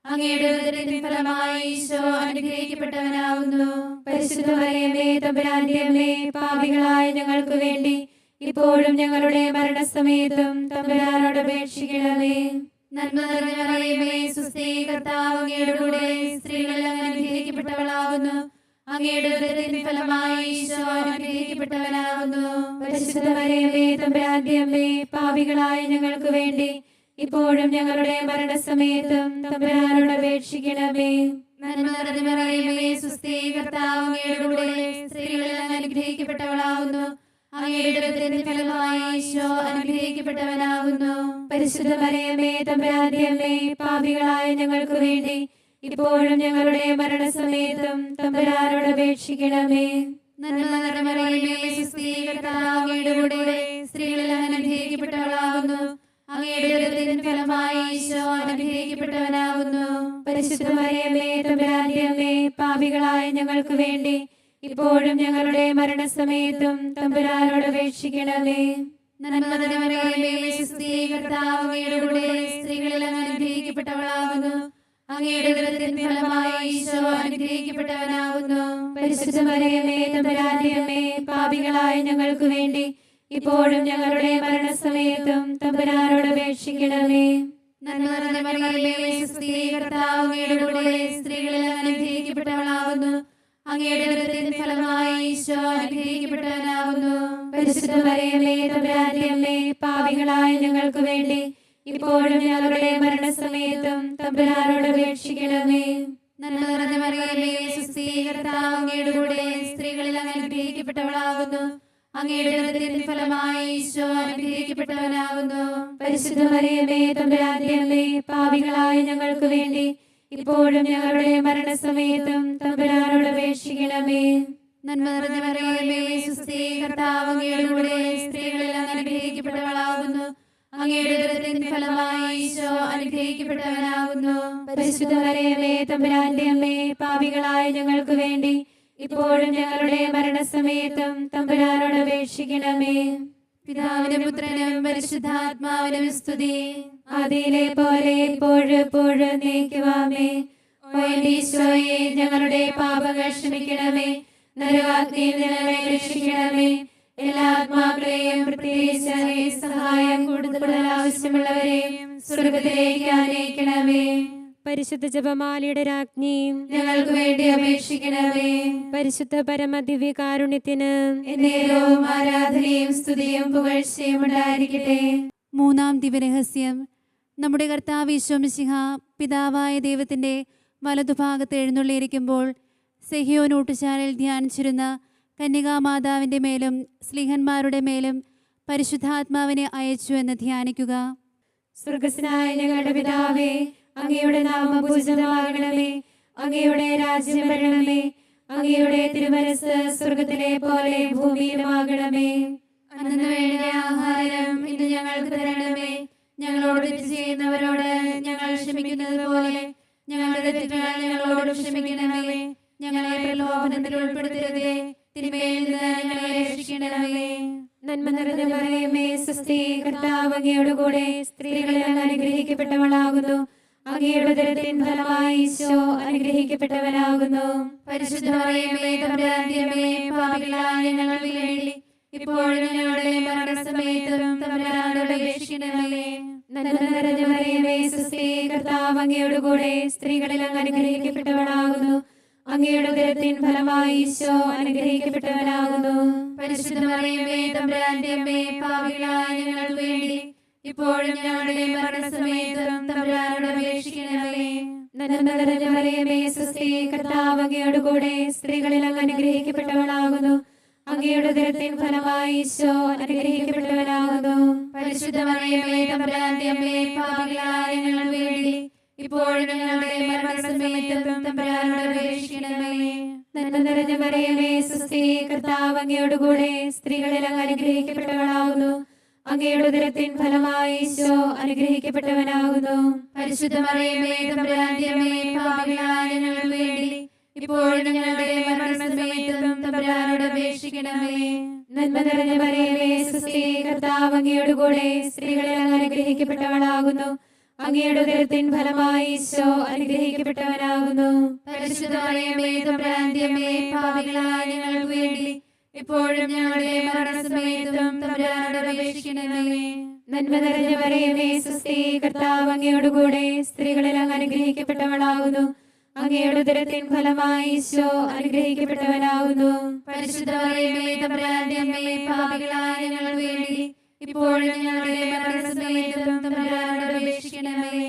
അങ്ങയുടെ ഉദരത്തിൻ ഫലമായി ഈശോ അനുഗ്രഹിക്കപ്പെട്ടവനാകുന്നു. പരിശുദ്ധ മറിയമേ തമ്പുരാന്റെ അമ്മേ, പാപികളായ ഞങ്ങൾക്ക് വേണ്ടി ഇപ്പോഴും ഞങ്ങളുടെ മരണസമയത്തും തമ്പുരാനോട് അപേക്ഷിക്കണമേ. നന്മ നിറഞ്ഞ മറിയമേ സുസ്ഥി, കർത്താവ് അങ്ങയോടുകൂടെ സ്ത്രീകളിൽ അങ്ങ് അനുഗ്രഹിക്കപ്പെട്ടവളാകുന്നു. അങ്ങയുടെ ഉദരത്തിൻ ഫലമായി ഈശോ അനുഗ്രഹിക്കപ്പെട്ടവനാകുന്നു. പരിശുദ്ധ മറിയമേ തമ്പുരാന്റെ അമ്മേ, പാപികളായ ഞങ്ങൾക്ക് വേണ്ടി ഇപ്പോഴും ഞങ്ങളുടെ മരണസമയത്തും തമ്പുരാനോട് അപേക്ഷിക്കണമേ. നന്മ നിറഞ്ഞ മറിയമേ സുസ്ഥി, കർത്താവ് അങ്ങയോടുകൂടെ സ്ത്രീകളിൽ അങ്ങ് അനുഗ്രഹിക്കപ്പെട്ടവളാകുന്നു. അങ്ങയുടെ ഉദരത്തിൻ ഫലമായി ഈശോ അനുഗ്രഹിക്കപ്പെട്ടവനാകുന്നു. പരിശുദ്ധ മറിയമേ തമ്പുരാന്റെ അമ്മേ, പാപികളായ ഞങ്ങൾക്ക് വേണ്ടി ഇപ്പോഴും ഞങ്ങളുടെ മരണസമയത്തും തമ്പുരാനോട് അപേക്ഷിക്കണമേ. നന്മ നിറഞ്ഞ മറിയമേ, സ്വസ്തി, കർത്താവ് അങ്ങയുടെ കൂടെ സ്ത്രീകളിൽ അങ്ങ് അനുഗ്രഹിക്കപ്പെട്ടവളാകുന്നു. അങ്ങയുടെ ഉദരത്തിൻ ഫലമായി ഈശോ അനുഗ്രഹിക്കപ്പെട്ടവനാകുന്നു. പരിശുദ്ധ മറിയമേ, തമ്പുരാന്റെ അമ്മേ, പാപികളായ ഞങ്ങൾക്ക് വേണ്ടി ഇപ്പോഴും ഞങ്ങളുടെ മരണസമയത്തും തമ്പുരാനോട് അപേക്ഷിക്കണമേ. നന്മ നിറഞ്ഞ മറിയമേ, സ്വസ്തി, കർത്താവ് അങ്ങയുടെ കൂടെ സ്ത്രീകളിൽ അങ്ങ് അനുഗ്രഹിക്കപ്പെട്ടവളാകുന്നു. അങ്ങയുടെ ഉദരത്തിൻ ഫലമായി ഈശോ അനുഗ്രഹിക്കപ്പെട്ടവനാകുന്നു. പരിശുദ്ധ മറിയമേ, തമ്പുരാന്റെ അമ്മേ, പാപികളായ ഞങ്ങൾക്ക് വേണ്ടി ഇപ്പോഴും ഞങ്ങളുടെ മരണസമയത്തും തമ്പുരാനോട് അപേക്ഷിക്കണമേ. നന്മ നിറഞ്ഞ മറിയമേ, സ്വസ്തി, കർത്താവ് അങ്ങയുടെ കൂടെ സ്ത്രീകളിൽ അങ്ങ് അനുഗ്രഹിക്കപ്പെട്ടവളാകുന്നു. അങ്ങയുടെ ഉദരത്തിൻ ഫലമായി ഈശോ അനുഗ്രഹിക്കപ്പെട്ടവനാകുന്നു. പരിശുദ്ധ മറിയമേ, തമ്പുരാന്റെ അമ്മേ, പാപികളായ ഞങ്ങൾക്ക് വേണ്ടി ഇപ്പോഴും ഞങ്ങളുടെ മരണസമയത്തും തമ്പുരാനോട് അപേക്ഷിക്കണമേ. നന്മ നിറഞ്ഞ മറിയമേ, സ്വസ്തി, കർത്താവ് അങ്ങയുടെ കൂടെ സ്ത്രീകളിൽ അങ്ങ് അനുഗ്രഹിക്കപ്പെട്ടവളാകുന്നു. അങ്ങയുടെ ഉദരത്തിൻ ഫലമായി ഈശോ അനുഗ്രഹിക്കപ്പെട്ടവനാകുന്നു. പരിശുദ്ധ മറിയമേ, തമ്പുരാന്റെ അമ്മേ, പാപികളായ ഞങ്ങൾക്ക് വേണ്ടി ഇപ്പോഴും ഞങ്ങളുടെ മരണസമയത്തും തമ്പുരാനോട് അപേക്ഷിക്കണമേ. നന്മ നിറഞ്ഞ മറിയമേ, സ്വസ്തി, കർത്താവ് അങ്ങയുടെ കൂടെ സ്ത്രീകളിൽ അങ്ങ് അനുഗ്രഹിക്കപ്പെട്ടവളാകുന്നു. അങ്ങയുടെ ഉദരത്തിൻ ഫലമായി ഈശോ അനുഗ്രഹിക്കപ്പെട്ടവനാകുന്നു. പരിശുദ്ധ മറിയമേ, തമ്പുരാന്റെ അമ്മേ, പാപികളായ ഞങ്ങൾക്ക് വേണ്ടി ഇപ്പോഴും ഞങ്ങളുടെ മരണസമയത്തും തമ്പുരാനോട് അപേക്ഷിക്കണമേ. പിതാവിനും പുത്രനും പരിശുദ്ധാത്മാവിനും സ്തുതി. ആദിയിലെ പോലെ ഇപ്പോഴും എപ്പോഴും നീക്കുവാമേ. ഓ എന്റെ ഈശോയെ, ഞങ്ങളുടെ പാപങ്ങൾ ക്ഷമിക്കണമേ. നരകാഗ്നിയിൽ ഞങ്ങളെ രക്ഷിക്കണമേ. എല്ലാ ആത്മാക്കളെയും പ്രത്യേകിച്ച് അങ്ങേ സഹായം കൂടുതൽ ആവശ്യമുള്ളവരെയും സ്വർഗത്തിലേക്ക് ആനയിക്കണമേ. പരിശുദ്ധ ജപമാലയുടെ രാജ്ഞിയും ഞങ്ങൾക്ക് വേണ്ടി അപേക്ഷിക്കണമേ. പരിശുദ്ധ പരമദിവ്യകാരുണ്യത്തിന് എന്നേരവും ആരാധനയും സ്തുതിയും പുകഴ്ചയും ഉണ്ടായിരിക്കട്ടെ. മൂന്നാം ദിവ്യരഹസ്യം. നമ്മുടെ കർത്താവ് ഈശോ മിശിഹ പിതാവായ ദൈവത്തിൻ്റെ വലതുഭാഗത്ത് എഴുന്നള്ളിയിരിക്കുമ്പോൾ സെഹിയോൻ ഊട്ടുശാലയിൽ ധ്യാനിച്ചിരുന്ന കന്യകാമാതാവിൻ്റെ മേലും സ്ലീഹന്മാരുടെ മേലും പരിശുദ്ധാത്മാവിനെ അയച്ചു എന്ന് ധ്യാനിക്കുക. സ്വർഗസ്നായ ഞങ്ങളുടെ പിതാവേ, അങ്ങയുടെ നാമം പൂജിതമാകണമേ. അങ്ങയുടെ രാജ്യം വരണമേ. അങ്ങയുടെ തിരുമനസ്സ് സ്വർഗത്തിലെ പോലെ ഭൂമിയിലുമാകണമേ. അന്നു വേണ്ട ആഹാരം ഇന്ന് ഞങ്ങൾക്ക് തരണമേ. ഞങ്ങളോട് തെറ്റ് ചെയ്യുന്നവരോട് ഞങ്ങൾ ക്ഷമിക്കുന്നത് പോലെ ഞങ്ങളുടെ തെറ്റുകൾ ഞങ്ങളോട് ക്ഷമിക്കണമേ. ഞങ്ങളെ പ്രലോഭനത്തിൽ ഉൾപ്പെടുത്തരുതേ, തിന്മയിൽ നിന്ന് ഞങ്ങളെ രക്ഷിക്കണമേ. നന്മ നിറഞ്ഞ മറിയമേ, സ്വസ്തി, കർത്താവ് അങ്ങയുടെ കൂടെ സ്ത്രീകളിൽ അങ്ങ് അനുഗ്രഹിക്കപ്പെട്ടവളാകുന്നു. അങ്ങയുടെ ഉദരത്തിൻ ഫലമായി ഈശോ അനുഗ്രഹിക്കപ്പെട്ടവനാകുന്നു. പരിശുദ്ധ മറിയമേ, തമ്പുരാന്റെ അമ്മേ, പാപികളായ ഞങ്ങൾക്ക് വേണ്ടി ഇപ്പോഴും ഞങ്ങളുടെ മരണസമയത്തും തമ്പുരാനോട് അപേക്ഷിക്കണമേ. നന്മ നിറഞ്ഞ മറിയമേ, സ്വസ്തി, കർത്താവ് അങ്ങയുടെ കൂടെ സ്ത്രീകളിൽ അങ്ങ് അനുഗ്രഹിക്കപ്പെട്ടവളാകുന്നു. അങ്ങയുടെ ഉദരത്തിൻ ഫലമായി ഈശോ അനുഗ്രഹിക്കപ്പെട്ടവനാകുന്നു. പരിശുദ്ധ മറിയമേ, തമ്പുരാന്റെ അമ്മേ, പാപികളായ ഞങ്ങൾക്ക് വേണ്ടി ഇപ്പോഴും ഞങ്ങളുടെ മരണസമയത്തും തമ്പുരാനോട് അപേക്ഷിക്കണമേ. നന്മ നിറഞ്ഞ മറിയമേ, സ്വസ്തി, കർത്താവ് അങ്ങയുടെ കൂടെ സ്ത്രീകളിൽ അങ്ങ് അനുഗ്രഹിക്കപ്പെട്ടവളാകുന്നു. അങ്ങയുടെ ഉദരത്തിൻ ഫലമായി ഈശോ അനുഗ്രഹിക്കപ്പെട്ടവനാകുന്നു. പരിശുദ്ധ മറിയമേ, തമ്പുരാന്റെ അമ്മേ, പാപികളായ ഞങ്ങൾക്ക് വേണ്ടി ഇപ്പോഴും ഞങ്ങളുടെ മരണസമയത്തും തമ്പുരാനോട് അപേക്ഷിക്കണമേ. നന്മ നിറഞ്ഞ മറിയമേ, സ്വസ്തി, കർത്താവ് അങ്ങയുടെ കൂടെ സ്ത്രീകളിൽ അങ്ങ് അനുഗ്രഹിക്കപ്പെട്ടവളാകുന്നു. അങ്ങയുടെ ഉദരത്തിൻ ഫലമായി ഈശോ അനുഗ്രഹിക്കപ്പെട്ടവനാകുന്നു. പരിശുദ്ധ മറിയമേ, തമ്പുരാന്റെ അമ്മേ, പാപികളായ ഞങ്ങൾക്ക് വേണ്ടി ഇപ്പോഴും ഞങ്ങളുടെ മരണസമയത്തും തമ്പുരാനോട് അപേക്ഷിക്കണമേ. നന്മ നിറഞ്ഞ മറിയമേ, സ്വസ്തി, കർത്താവ് അങ്ങയുടെ കൂടെ സ്ത്രീകളിൽ അങ്ങ് അനുഗ്രഹിക്കപ്പെട്ടവളാകുന്നു. അങ്ങയുടെ ഉദരത്തിൻ ഫലമായി ഈശോ അനുഗ്രഹിക്കപ്പെട്ടവനാകുന്നു. പരിശുദ്ധ മറിയമേ, തമ്പുരാന്റെ അമ്മേ, പാപികളായ ഞങ്ങൾക്ക് വേണ്ടി ഇപ്പോഴും ഞങ്ങളുടെ മരണസമയത്തും തമ്പുരാനോട് അപേക്ഷിക്കണമേ. നന്മ നിറഞ്ഞ മറിയമേ, സ്വസ്തി, കർത്താവ് അങ്ങയുടെ കൂടെ സ്ത്രീകളിൽ അങ്ങ് അനുഗ്രഹിക്കപ്പെട്ടവളാകുന്നു. അങ്ങയുടെ ഉദരത്തിൻ ഫലമായി ഈശോ അനുഗ്രഹിക്കപ്പെട്ടവനാകുന്നു. പരിശുദ്ധ മറിയമേ, തമ്പുരാന്റെ അമ്മേ, പാപികളായ ഞങ്ങൾക്ക് വേണ്ടി ഇപ്പോഴും ഞങ്ങളുടെ മരണസമയത്തും തമ്പുരാനോട് അപേക്ഷിക്കണമേ.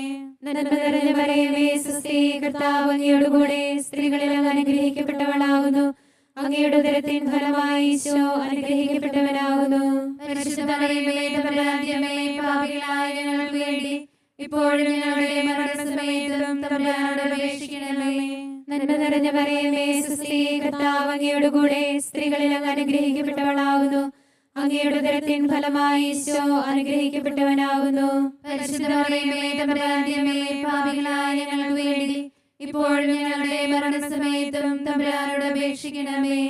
നന്മ നിറഞ്ഞ മറിയമേ, സ്വസ്തി, കർത്താവ് അങ്ങയുടെ കൂടെ സ്ത്രീകളിൽ അങ്ങ് അനുഗ്രഹിക്കപ്പെട്ടവളാകുന്നു. അങ്ങയുടെ ഉദരത്തിൻ ഫലമായി ഈശോ അനുഗ്രഹിക്കപ്പെട്ടവനാകുന്നു. പരിശുദ്ധ മറിയമേ, തമ്പുരാന്റെ അമ്മേ, പാപികളായ ഞങ്ങൾക്ക് വേണ്ടി ഇപ്പോഴും ഞങ്ങളുടെ മരണസമയത്തും തമ്പുരാനോട് അപേക്ഷിക്കണമേ. നന്മ നിറഞ്ഞ മറിയമേ, സുസ്ഥി, കർത്താവ് അങ്ങയോട് കൂടെ സ്ത്രീകളിൽ അങ്ങ് അനുഗ്രഹിക്കപ്പെട്ടവളാകുന്നു. അങ്ങയുടെ ഉദരത്തിൻ ഫലമായി ഈശോ അനുഗ്രഹിക്കപ്പെട്ടവനാകുന്നു. പരിശുദ്ധ മറിയമേ, തമ്പുരാന്റെ അമ്മേ, പാപികളായ ഞങ്ങൾക്ക് വേണ്ടി ഇപ്പോഴും ഞങ്ങളുടെ മരണസമയത്തും തമ്പുരാനോട് അപേക്ഷിക്കണമേ.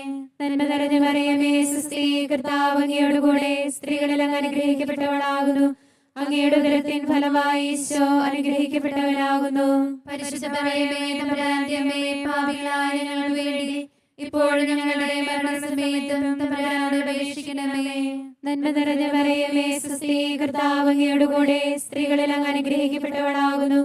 നന്മ നിറഞ്ഞ മറിയമേ, സുസ്ഥി, കർത്താവ് അങ്ങയോട് കൂടെ സ്ത്രീകളിൽ അങ്ങ് അനുഗ്രഹിക്കപ്പെട്ടവളാകുന്നു. അങ്ങയുടെ ഉദരത്തിൻ ഫലമായി ഈശോ അനുഗ്രഹിക്കപ്പെട്ടവനാകുന്നു. പരിശുദ്ധ മറിയമേ, തമ്പുരാന്റെ അമ്മേ, പാപികളായ ഞങ്ങൾക്ക് വേണ്ടി ഇപ്പോഴും ഞങ്ങളുടെ മരണസമയത്തും തമ്പുരാനോട് അപേക്ഷിക്കണമേ. നന്മ നിറഞ്ഞ മറിയമേ, സുസ്ഥി, കർത്താവ് അങ്ങയോട് കൂടെ സ്ത്രീകളിൽ അങ്ങ് അനുഗ്രഹിക്കപ്പെട്ടവളാകുന്നു.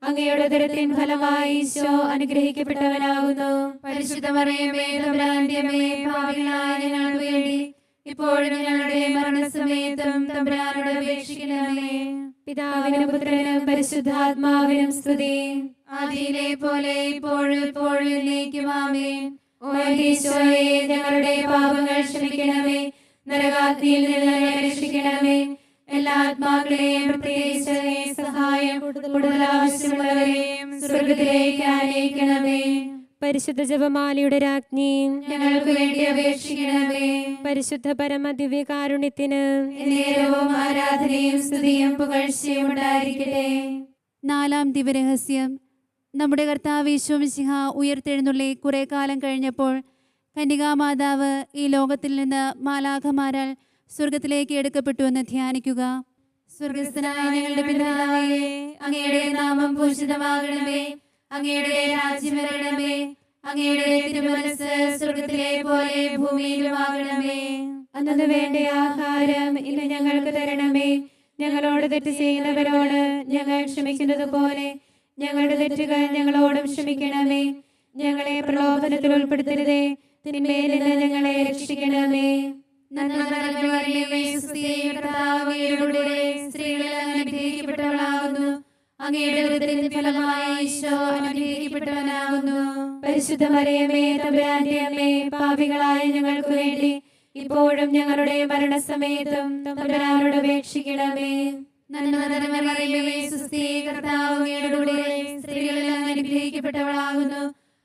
അങ്ങയുടെ ഉദരത്തിൻ ഫലമായി ഈശോ അനുഗ്രഹിക്കപ്പെട്ടവനാകുന്നു. പരിശുദ്ധ മറിയമേ, തമ്പുരാന്റെ അമ്മേ, പാപികളായ ഞങ്ങൾക്ക് വേണ്ടി ഇപ്പോഴും ഞങ്ങളുടെ മരണസമയത്തും തമ്പുരാനോട് അപേക്ഷിക്കണമേ. പിതാവിനും പുത്രനും പരിശുദ്ധാത്മാവിനും സ്തുതി. ആദിയിലെ പോലെ ഇപ്പോഴും എപ്പോഴും എന്നേക്കും ആമേൻ. ഓ ഈശോയെ, ഞങ്ങളുടെ പാപങ്ങൾ ക്ഷമിക്കണമേ. നരകാഗ്നിയിൽ നിന്ന് ഞങ്ങളെ രക്ഷിക്കണമേ. എല്ലാ ആത്മാക്കളെയും പ്രത്യേകിച്ച് സഹായം കൂടുതൽ ആവശ്യമുള്ളവരെയും സ്വർഗത്തിലേക്ക് ആനയിക്കണമേ. പരിശുദ്ധ ജപമാലയുടെ രാജ്ഞി, ഞങ്ങൾക്ക് വേണ്ടി അപേക്ഷിക്കണമേ. പരിശുദ്ധ പരമ ദിവ്യകാരുണ്യത്തിന് നേരവും ആരാധനയും സ്തുതിയും പുകഴ്ചയും ഉണ്ടായിരിക്കട്ടെ. നാലാം ദിവ്യരഹസ്യം. നമ്മുടെ കർത്താവ് ഈശോ മിശിഹ ഉയർത്തെഴുന്നള്ളി കുറെ കാലം കഴിഞ്ഞപ്പോൾ കന്യകാമാതാവ് ഈ ലോകത്തിൽ നിന്ന് മാലാഖമാരാൽ സ്വർഗത്തിലേക്ക് എടുക്കപ്പെട്ടുവെന്ന് ധ്യാനിക്കുക. സ്വർഗസ്ഥനായ ഞങ്ങളുടെ പിതാവേ, അങ്ങയുടെ നാമം പൂജിതമാകണമേ. അങ്ങയുടെ രാജ്യം വരണമേ. അങ്ങയുടെ തിരുമനസ്സ് സ്വർഗത്തിലെ പോലെ ഭൂമിയിലുമാകണമേ. അന്നു വേണ്ട ആഹാരം ഇന്ന് ഞങ്ങൾക്ക് തരണമേ. ഞങ്ങളോട് തെറ്റ് ചെയ്യുന്നവരോട് ഞങ്ങൾ ക്ഷമിക്കുന്നത് പോലെ ഞങ്ങളുടെ തെറ്റുകൾ ഞങ്ങളോടും ക്ഷമിക്കണമേ. ഞങ്ങളെ പ്രലോഭനത്തിൽ ഉൾപ്പെടുത്തരുതേ, തിന്മയിൽ നിന്ന് ഞങ്ങളെ രക്ഷിക്കണമേ. നന്മ നിറഞ്ഞ മറിയമേ, സുസ്ഥിതി, കർത്താവ് അങ്ങയോട് കൂടെ സ്ത്രീകളിൽ അങ്ങ് അനുഗ്രഹിക്കപ്പെട്ടവളാകുന്നു. അങ്ങയുടെ ഉദരത്തിൻ ഫലമായി ഈശോ അനുഗ്രഹിക്കപ്പെട്ടവനാകുന്നു. പരിശുദ്ധ മറിയമേ, തമ്പുരാന്റെ അമ്മേ, പാപികളായ ഞങ്ങൾക്ക് വേണ്ടി ഇപ്പോഴും ഞങ്ങളുടെ മരണസമയത്തും തമ്പുരാനോട് അപേക്ഷിക്കണമേ. നന്മ നിറഞ്ഞ മറിയമേ, സുസ്ഥിതി, കർത്താവ് അങ്ങയോട് കൂടെ സ്ത്രീകളിൽ അങ്ങ് അനുഗ്രഹിക്കപ്പെട്ടവളാകുന്നു.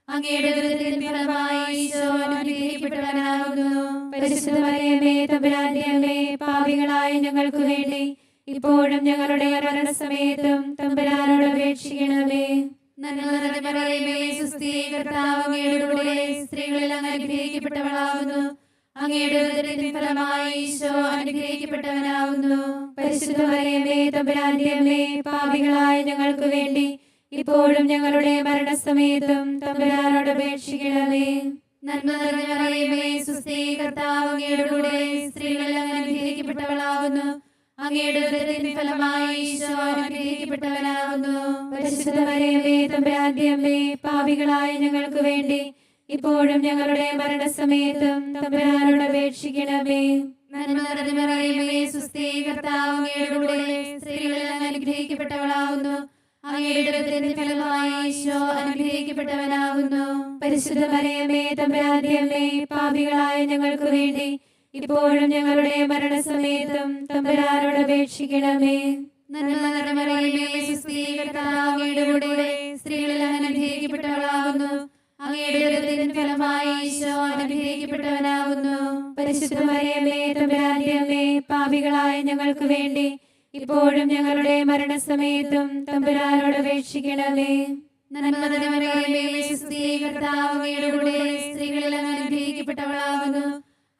അങ്ങയുടെ ഉദരത്തിൻ ഫലമായി ഈശോ അനുഗ്രഹിക്കപ്പെട്ടവനാകുന്നു. പരിശുദ്ധ മറിയമേ, തമ്പുരാന്റെ അമ്മേ, പാപികളായ ഞങ്ങൾക്ക് വേണ്ടി ഇപ്പോഴും ഞങ്ങളുടെ മരണസമയത്തും തമ്പുരാനോട് അപേക്ഷിക്കണമേ. നന്മ നിറഞ്ഞ മറിയമേ, സുസ്ഥിതി, കർത്താവ് അങ്ങയോട് കൂടെ സ്ത്രീകളിൽ അങ്ങ് അനുഗ്രഹിക്കപ്പെട്ടവളാകുന്നു. അങ്ങയുടെ ഉദരത്തിൻ ഫലമായി ഈശോ അനുഗ്രഹിക്കപ്പെട്ടവനാകുന്നു. പരിശുദ്ധ മറിയമേ, തമ്പുരാന്റെ അമ്മേ, പാപികളായ ഞങ്ങൾക്ക് വേണ്ടി ഇപ്പോഴും ഞങ്ങളുടെ മരണസമയത്തും തമ്പുരാനോട് അപേക്ഷിക്കണമേ. നന്മ നിറഞ്ഞ മറിയമേ, സുസ്ഥിതി, കർത്താവ് അങ്ങയോട് കൂടെ സ്ത്രീകളിൽ അങ്ങ് അനുഗ്രഹിക്കപ്പെട്ടവളാകുന്നു. അങ്ങയുടെ ഉദരത്തിൻ ഫലമായി ഈശോ അനുഗ്രഹിക്കപ്പെട്ടവനാകുന്നു. പരിശുദ്ധ മറിയമേ, തമ്പുരാന്റെ അമ്മേ, പാപികളായ ഞങ്ങൾക്ക് വേണ്ടി ഇപ്പോഴും ഞങ്ങളുടെ മരണസമയത്തും തമ്പുരാനോട് അപേക്ഷിക്കണമേ. നന്മ നിറഞ്ഞ മറിയമേ, സുസ്ഥിതി, കർത്താവ് അങ്ങയോട് കൂടെ സ്ത്രീകളിൽ അങ്ങ് അനുഗ്രഹിക്കപ്പെട്ടവളാകുന്നു. അങ്ങയുടെ ഉദരത്തിൻ ഫലമായി ഈശോ അനുഗ്രഹിക്കപ്പെട്ടവനാകുന്നു. പരിശുദ്ധ മറിയമേ, തമ്പുരാന്റെ അമ്മേ, പാപികളായ ഞങ്ങൾക്ക് വേണ്ടി ഇപ്പോഴും ഞങ്ങളുടെ മരണസമയത്തും തമ്പുരാനോട് അപേക്ഷിക്കണമേ. നന്മ നിറഞ്ഞ മറിയമേ, സുസ്ഥിതി, കർത്താവ് അങ്ങയോട് കൂടെ സ്ത്രീകളിൽ അങ്ങ് അനുഗ്രഹിക്കപ്പെട്ടവളാകുന്നു. അങ്ങയുടെ ഉദരത്തിൻ ഫലമായി ഈശോ അനുഗ്രഹിക്കപ്പെട്ടവനാകുന്നു. പരിശുദ്ധ മറിയമേ, തമ്പുരാന്റെ അമ്മേ, പാപികളായ ഞങ്ങൾക്ക് വേണ്ടി ഇപ്പോഴും ഞങ്ങളുടെ മരണസമയത്തും തമ്പുരാനോട് അപേക്ഷിക്കണമേ. നന്മ നിറഞ്ഞ മറിയമേ, സുസ്ഥിതി, കർത്താവ് അങ്ങയോട് കൂടെ സ്ത്രീകളിൽ അങ്ങ് അനുഗ്രഹിക്കപ്പെട്ടവളാകുന്നു.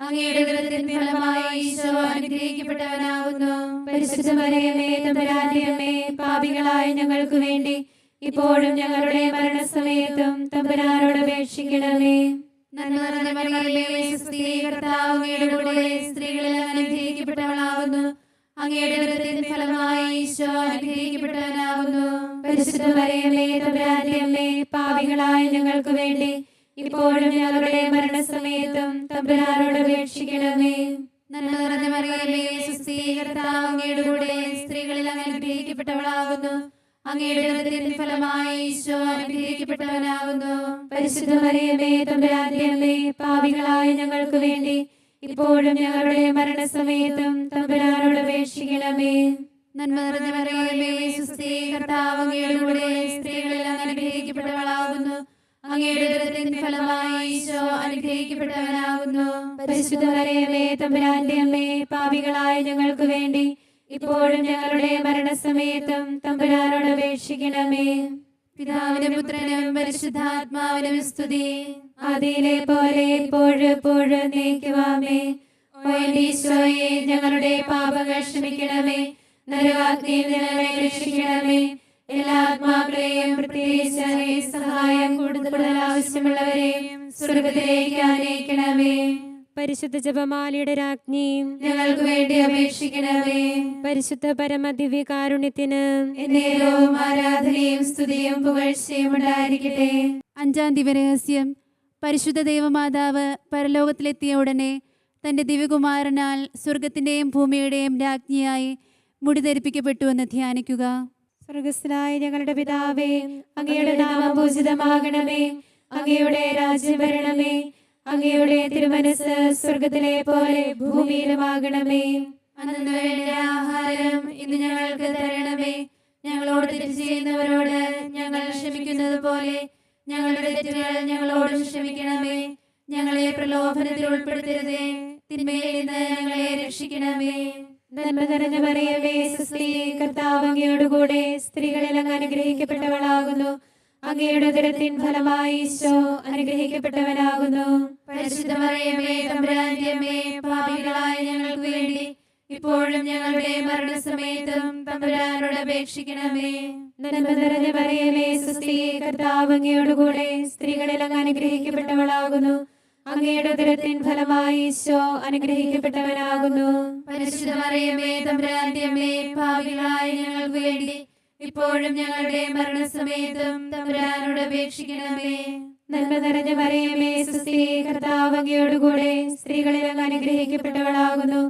അങ്ങയുടെ ഉദരത്തിൻ ഫലമായി ഈശോ അനുഗ്രഹിക്കപ്പെട്ടവനാകുന്നു. പരിശുദ്ധ മറിയമേ, തമ്പുരാന്റെ അമ്മേ, പാപികളായ ഞങ്ങൾക്ക് വേണ്ടി ഇപ്പോഴും ഞങ്ങളുടെ മരണസമയത്തും തമ്പുരാനോട് അപേക്ഷിക്കണമേ. നന്മ നിറഞ്ഞ മറിയമേ, സുസ്ഥിതി, കർത്താവ് അങ്ങയോട് കൂടെ സ്ത്രീകളിൽ അങ്ങ് അനുഗ്രഹിക്കപ്പെട്ടവളാകുന്നു. അങ്ങയുടെ ഉദരത്തിൻ ഫലമായി ഈശോ അനുഗ്രഹിക്കപ്പെട്ടവനാകുന്നു. പരിശുദ്ധ മറിയമേ, തമ്പുരാന്റെ അമ്മേ, പാപികളായ ഞങ്ങൾക്ക് വേണ്ടി ഇപ്പോഴും ഞങ്ങളുടെ മരണസമയത്തും തമ്പുരാനോട് അപേക്ഷിക്കണമേ. നന്മ നിറഞ്ഞ മറിയമേ, സുസ്ഥിതി, കർത്താവ് അങ്ങയോട് കൂടെ സ്ത്രീകളിൽ അങ്ങ് അനുഗ്രഹിക്കപ്പെട്ടവളാകുന്നു. അങ്ങയുടെ ഉദരത്തിൻ ഫലമായി ഈശോ അനുഗ്രഹിക്കപ്പെട്ടവനാകുന്നു. പരിശുദ്ധ മറിയമേ, തമ്പുരാന്റെ അമ്മേ, പാപികളായ ഞങ്ങൾക്ക് വേണ്ടി ഇപ്പോഴും ഞങ്ങളുടെ മരണസമയത്തും തമ്പുരാനോട് അപേക്ഷിക്കണമേ. നന്മ നിറഞ്ഞ മറിയമേ, സുസ്ഥി, കർത്താവ് അങ്ങയുടെ കൂടെ സ്ത്രീകളിൽ അങ്ങ് അനുഗ്രഹിക്കപ്പെട്ടവളാകുന്നു. അങ്ങയുടെ ഉദരത്തിൻ ഫലമായി ഈശോ അനുഗ്രഹിക്കപ്പെട്ടവനാകുന്നു. പരിശുദ്ധ മറിയമേ, തമ്പുരാന്റെ അമ്മേ, പാപികളായ ഞങ്ങൾക്ക് വേണ്ടി ഇപ്പോഴും ഞങ്ങളുടെ മരണസമയത്തും തമ്പുരാനോട് അപേക്ഷിക്കണമേ. പിതാവിനും പുത്രനും പരിശുദ്ധാത്മാവിനും സ്തുതി. ആദിയിലെ പോലെ ഇപ്പോഴും എപ്പോഴും എന്നേക്കുമാമേ. ഓ എന്റെ ഈശോയെ, ഞങ്ങളുടെ പാപങ്ങൾ ക്ഷമിക്കണമേ. നരകാഗ്നിയിൽ ഞങ്ങളെ രക്ഷിക്കണമേ. എല്ലാ ആത്മാക്കളെയും പ്രത്യേകിച്ച് സഹായം കൂടുതൽ ആവശ്യമുള്ളവരെയും സ്വർഗത്തിലേക്ക് ആനയിക്കണമേ. പരിശുദ്ധ ജപമാലയുടെ രാജ്ഞിയും ഞങ്ങൾക്ക് വേണ്ടി അപേക്ഷിക്കണമേ. പരിശുദ്ധ പരമദിവ്യ കാരുണ്യത്തിന് എന്നേരവും ആരാധനയും സ്തുതിയും പുകഴ്ചയും ഉണ്ടായിരിക്കട്ടെ. 5-ാം ദിവ്യരഹസ്യം. പരിശുദ്ധ ദൈവമാതാവ് പരലോകത്തിലെത്തിയ ഉടനെ തൻ്റെ ദിവ്യകുമാരനാൽ സ്വർഗത്തിൻ്റെയും ഭൂമിയുടെയും രാജ്ഞിയായി മുടി ധരിപ്പിക്കപ്പെട്ടുവെന്ന് ധ്യാനിക്കുക. സ്വർഗസ്ഥനായ ഞങ്ങളുടെ പിതാവേ, അങ്ങയുടെ നാമം പൂജിതമാകണമേ. അങ്ങയുടെ രാജ്യം വരണമേ. അങ്ങയുടെ തിരുമനസ് സ്വർഗത്തിലെ പോലെ ഭൂമിയിലുമാകണമേ. അന്നു വേണ്ട ആഹാരം ഇന്ന് ഞങ്ങൾക്ക് തരണമേ. ഞങ്ങളോട് തെറ്റ് ചെയ്യുന്നവരോട് ഞങ്ങൾ ക്ഷമിക്കുന്നത് പോലെ ഞങ്ങളുടെ തെറ്റുകൾ ഞങ്ങളോടും ക്ഷമിക്കണമേ. ഞങ്ങളെ പ്രലോഭനത്തിൽ ഉൾപ്പെടുത്തരുതേ, തിന്മയിൽ നിന്ന് ഞങ്ങളെ രക്ഷിക്കണമേ. നന്മ നിറഞ്ഞ മറിയമേ, സുസ്ഥി, കർത്താവ് അങ്ങയോടുകൂടെ സ്ത്രീകളിൽ അങ്ങ് അനുഗ്രഹിക്കപ്പെട്ടവളാകുന്നു. അങ്ങയുടെ ഉദരത്തിൻ ഫലമായി ഈശോ അനുഗ്രഹിക്കപ്പെട്ടവനാകുന്നു. പരിശുദ്ധ മറിയമേ, തമ്പുരാന്റെ അമ്മേ, പാപികളായ ഞങ്ങൾക്ക് വേണ്ടി ഇപ്പോഴും ഞങ്ങളുടെ മരണസമയത്തും തമ്പുരാനോട് അപേക്ഷിക്കണമേ. നന്മ നിറഞ്ഞ മറിയമേ, സുസ്ഥി, കർത്താവ് അങ്ങയോടുകൂടെ സ്ത്രീകളിൽ അങ്ങ് അനുഗ്രഹിക്കപ്പെട്ടവളാകുന്നു. അങ്ങയുടെ ഉദരത്തിൻ ഫലമായി ഈശോ അനുഗ്രഹിക്കപ്പെട്ടവനാകുന്നു. പരിശുദ്ധ മറിയമേ, തമ്പുരാന്റെ അമ്മേ, പാപികളായ ഞങ്ങൾക്ക് വേണ്ടി ഇപ്പോഴും ഞങ്ങളുടെ മരണസമയത്തും തമ്പുരാനോട് അപേക്ഷിക്കണമേ. നന്മ നിറഞ്ഞ മറിയമേ, സുസ്ഥി, കർത്താവ് അങ്ങയോടുകൂടെ സ്ത്രീകളിൽ അങ്ങ് അനുഗ്രഹിക്കപ്പെട്ടവളാകുന്നു.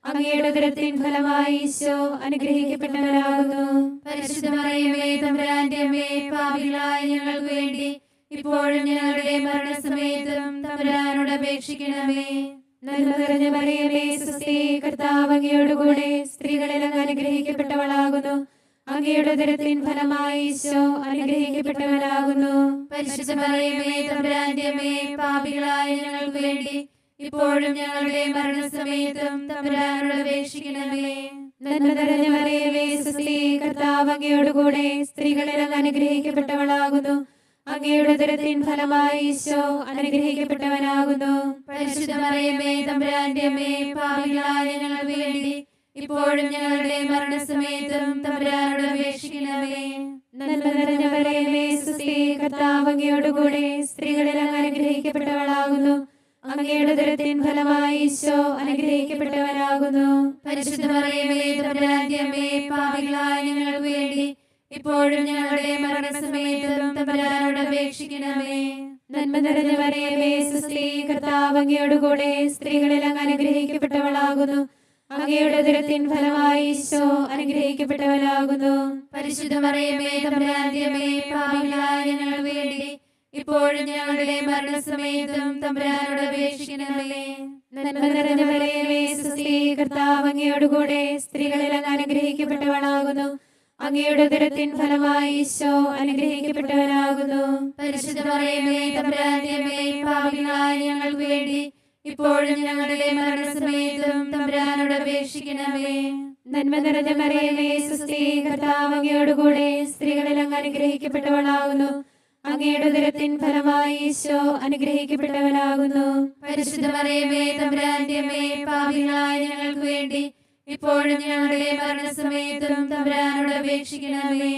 അങ്ങയുടെ ഉദരത്തിൻ ഫലമായി ഈശോ അനുഗ്രഹിക്കപ്പെട്ടവനാകുന്നു. പരിശുദ്ധ മറിയമേ, തമ്പുരാന്റെ അമ്മേ, പാപികളായ ഞങ്ങൾക്ക് വേണ്ടി ഇപ്പോഴും ഞങ്ങളുടെ മരണസമയത്തും തമ്പുരാനോട് അപേക്ഷിക്കണമേ. നന്മ നിറഞ്ഞ മറിയമേ, സുസ്ഥി, കർത്താവ് അങ്ങയോടുകൂടെ സ്ത്രീകളിൽ അങ്ങ് അനുഗ്രഹിക്കപ്പെട്ടവളാകുന്നു. അങ്ങയുടെ ഉദരത്തിൻ ഫലമായി ഈശോ അനുഗ്രഹിക്കപ്പെട്ടവനാകുന്നു. പരിശുദ്ധ മറിയമേ, തമ്പുരാന്റെ അമ്മേ, പാപികളായ ഞങ്ങൾക്ക് വേണ്ടി ഇപ്പോഴും ഞങ്ങളുടെ മരണസമയത്തും തമ്പുരാനോട് അപേക്ഷിക്കണമേ. നന്മ നിറഞ്ഞ മറിയമേ, സുസ്ഥി, കർത്താവ് അങ്ങയോടുകൂടെ സ്ത്രീകളിൽ അങ്ങ് അനുഗ്രഹിക്കപ്പെട്ടവളാകുന്നു. അങ്ങയുടെ ഉദരത്തിൻ ഫലമായി ഈശോ അനുഗ്രഹിക്കപ്പെട്ടവനാകുന്നു. പരിശുദ്ധ മറിയമേ, തമ്പുരാന്റെ അമ്മേ, പാപികളായ ഞങ്ങൾക്ക് വേണ്ടി ഇപ്പോഴും ഞങ്ങളുടെ മരണസമയത്തും തമ്പുരാനോട് അപേക്ഷിക്കണമേ. നന്മ നിറഞ്ഞ മറിയമേ, സുസ്ഥി, കർത്താവ് അങ്ങയോടുകൂടെ സ്ത്രീകളിൽ അങ്ങ് അനുഗ്രഹിക്കപ്പെട്ടവളാകുന്നു. അങ്ങയുടെ ഉദരത്തിൻ ഫലമായി ഈശോ അനുഗ്രഹിക്കപ്പെട്ടവനാകുന്നു. പരിശുദ്ധ മറിയമേ, തമ്പുരാന്റെ അമ്മേ, പാപികളായ ഞങ്ങൾക്ക് വേണ്ടി ഇപ്പോഴും ഞങ്ങളുടെ മരണസമയത്തും തമ്പുരാനോട് അപേക്ഷിക്കണമേ. നന്മ നിറഞ്ഞ മറിയമേ, സുസ്ഥി, കർത്താവ് അങ്ങയോടുകൂടെ സ്ത്രീകളിൽ അങ്ങ് അനുഗ്രഹിക്കപ്പെട്ടവളാകുന്നു. അങ്ങയുടെ ഉദരത്തിൻ ഫലമായി ഈശോ അനുഗ്രഹിക്കപ്പെട്ടവനാകുന്നു. പരിശുദ്ധ മറിയമേ, തമ്പുരാന്റെ അമ്മേ, പാപികളായ ഞങ്ങൾക്ക് വേണ്ടി ഇപ്പോഴും ഞങ്ങളുടെ മരണസമയത്തും തമ്പുരാനോട് അപേക്ഷിക്കണമേ. നന്മ നിറഞ്ഞ മറിയമേ, സുസ്ഥി, കർത്താവ് അങ്ങയോടുകൂടെ സ്ത്രീകളിൽ അങ്ങ് അനുഗ്രഹിക്കപ്പെട്ടവളാകുന്നു. അങ്ങയുടെ ഉദരത്തിൻ ഫലമായി ഈശോ അനുഗ്രഹിക്കപ്പെട്ടവനാകുന്നു. പരിശുദ്ധ മറിയമേ, തമ്പുരാന്റെ അമ്മേ, പാപികളായ ഞങ്ങൾക്ക് വേണ്ടി ഇപ്പോഴും ഞങ്ങളുടെ മരണസമയത്തും തമ്പുരാനോട് അപേക്ഷിക്കണമേ. നന്മ നിറഞ്ഞ മറിയമേ, സുസ്ഥി, കർത്താവ് അങ്ങയോടുകൂടെ സ്ത്രീകളിൽ അങ്ങ് അനുഗ്രഹിക്കപ്പെട്ടവളാകുന്നു. അങ്ങയുടെ ഉദരത്തിൻ ഫലമായി ഈശോ അനുഗ്രഹിക്കപ്പെട്ടവനാകുന്നു. പരിശുദ്ധ മറിയമേ, തമ്പുരാന്റെ അമ്മേ, പാപികളായ ഞങ്ങൾക്ക് വേണ്ടി ഇപ്പോഴും ഞങ്ങളുടെ മരണസമയത്തും തമ്പുരാനോട് അപേക്ഷിക്കണമേ.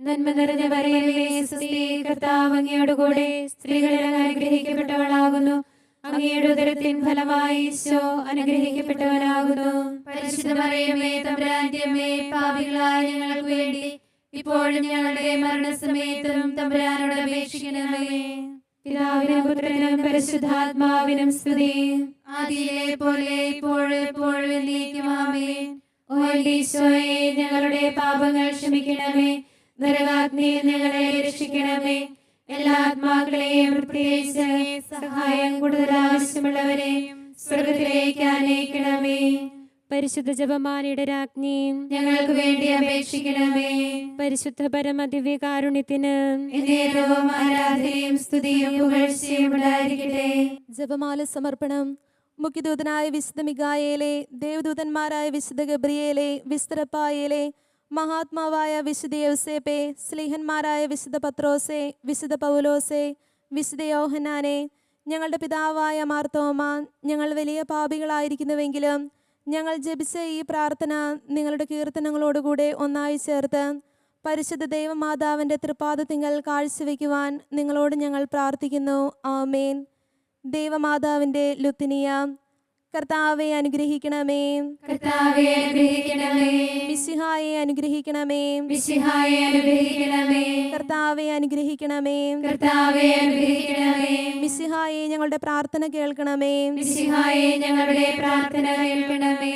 നന്മ നിറഞ്ഞ മറിയമേ, സുസ്ഥി, കർത്താവ് അങ്ങയോടുകൂടെ സ്ത്രീകളിൽ അങ്ങ് അനുഗ്രഹിക്കപ്പെട്ടവളാകുന്നു. അങ്ങയുടെ ഉദരത്തിൻ ഫലമായി ഈശോ അനുഗ്രഹിക്കപ്പെട്ടവനാകുന്നു. പരിശുദ്ധ മറിയമേ, തമ്പുരാന്റെ അമ്മേ, പാപികളായ ഞങ്ങൾക്ക് വേണ്ടി ഇപ്പോഴും ഞങ്ങളുടെ മരണസമയത്തും തമ്പുരാനോട് അപേക്ഷിക്കണമേ. പിതാവിനും പുത്രനും പരിശുദ്ധാത്മാവിനും സ്തുതി. ആദിയിലെ പോലെ ഇപ്പോഴും എപ്പോഴും എന്നേക്കും ആമേൻ. ഓ എന്റെ ഈശോയെ, ഞങ്ങളുടെ പാപങ്ങൾ ക്ഷമിക്കണമേ. നരകാഗ്നിയിൽ ഞങ്ങളെ രക്ഷിക്കണമേ. എല്ലാ ആത്മാക്കളെയും പ്രത്യേകിച്ച് സഹായം കൂടുതൽ ആവശ്യമുള്ളവരെയും സ്വർഗത്തിലേക്ക് ആനയിക്കണമേ. പരിശുദ്ധ ജപമാലയുടെ രാജ്ഞി, ഞങ്ങൾക്ക് വേണ്ടി അപേക്ഷിക്കണമേ. പരിശുദ്ധ പരമദിവ്യകാരുണ്യത്തിന് എന്നേരവും ആരാധനയും സ്തുതിയും പുകഴ്ചയും ഉണ്ടായിരിക്കട്ടെ. ജപമാല സമർപ്പണം. മുഖ്യദൂതനായ വിശുദ്ധ മിഖായേലെ, ദേവദൂതന്മാരായ വിശുദ്ധ ഗബ്രിയേലെ, വിശുദ്ധ റഫായേലെ, മഹാത്മാവായ വിശുദ്ധ യൗസേപ്പെ, സ്ലീഹന്മാരായ വിശുദ്ധ പത്രോസെ, വിശുദ്ധ പൗലോസെ, വിശുദ്ധ യോഹന്നാനെ, ഞങ്ങളുടെ പിതാവായ മാർത്തോമ, ഞങ്ങൾ വലിയ പാപികളായിരിക്കുന്നുവെങ്കിലും ഞങ്ങൾ ജപിച്ച ഈ പ്രാർത്ഥന നിങ്ങളുടെ കീർത്തനങ്ങളോടുകൂടെ ഒന്നായി ചേർത്ത് പരിശുദ്ധ ദൈവമാതാവിൻ്റെ തൃപ്പാദത്തിങ്കൽ കാഴ്ചവെക്കുവാൻ നിങ്ങളോട് ഞങ്ങൾ പ്രാർത്ഥിക്കുന്നു. ആമേൻ. ദൈവമാതാവിൻ്റെ ലുത്തിനിയ. കർത്താവെ അനുഗ്രഹിക്കണമേ. കർത്താവെ അനുഗ്രഹിക്കണമേ. മിശിഹായെ അനുഗ്രഹിക്കണമേ. മിശിഹായെ അനുഗ്രഹിക്കണമേ. കർത്താവെ അനുഗ്രഹിക്കണമേ. കർത്താവെ അനുഗ്രഹിക്കണമേ. മിശിഹായെ ഞങ്ങളുടെ പ്രാർത്ഥന കേൾക്കണമേ. മിശിഹായെ ഞങ്ങളുടെ പ്രാർത്ഥന കേൾക്കണമേ.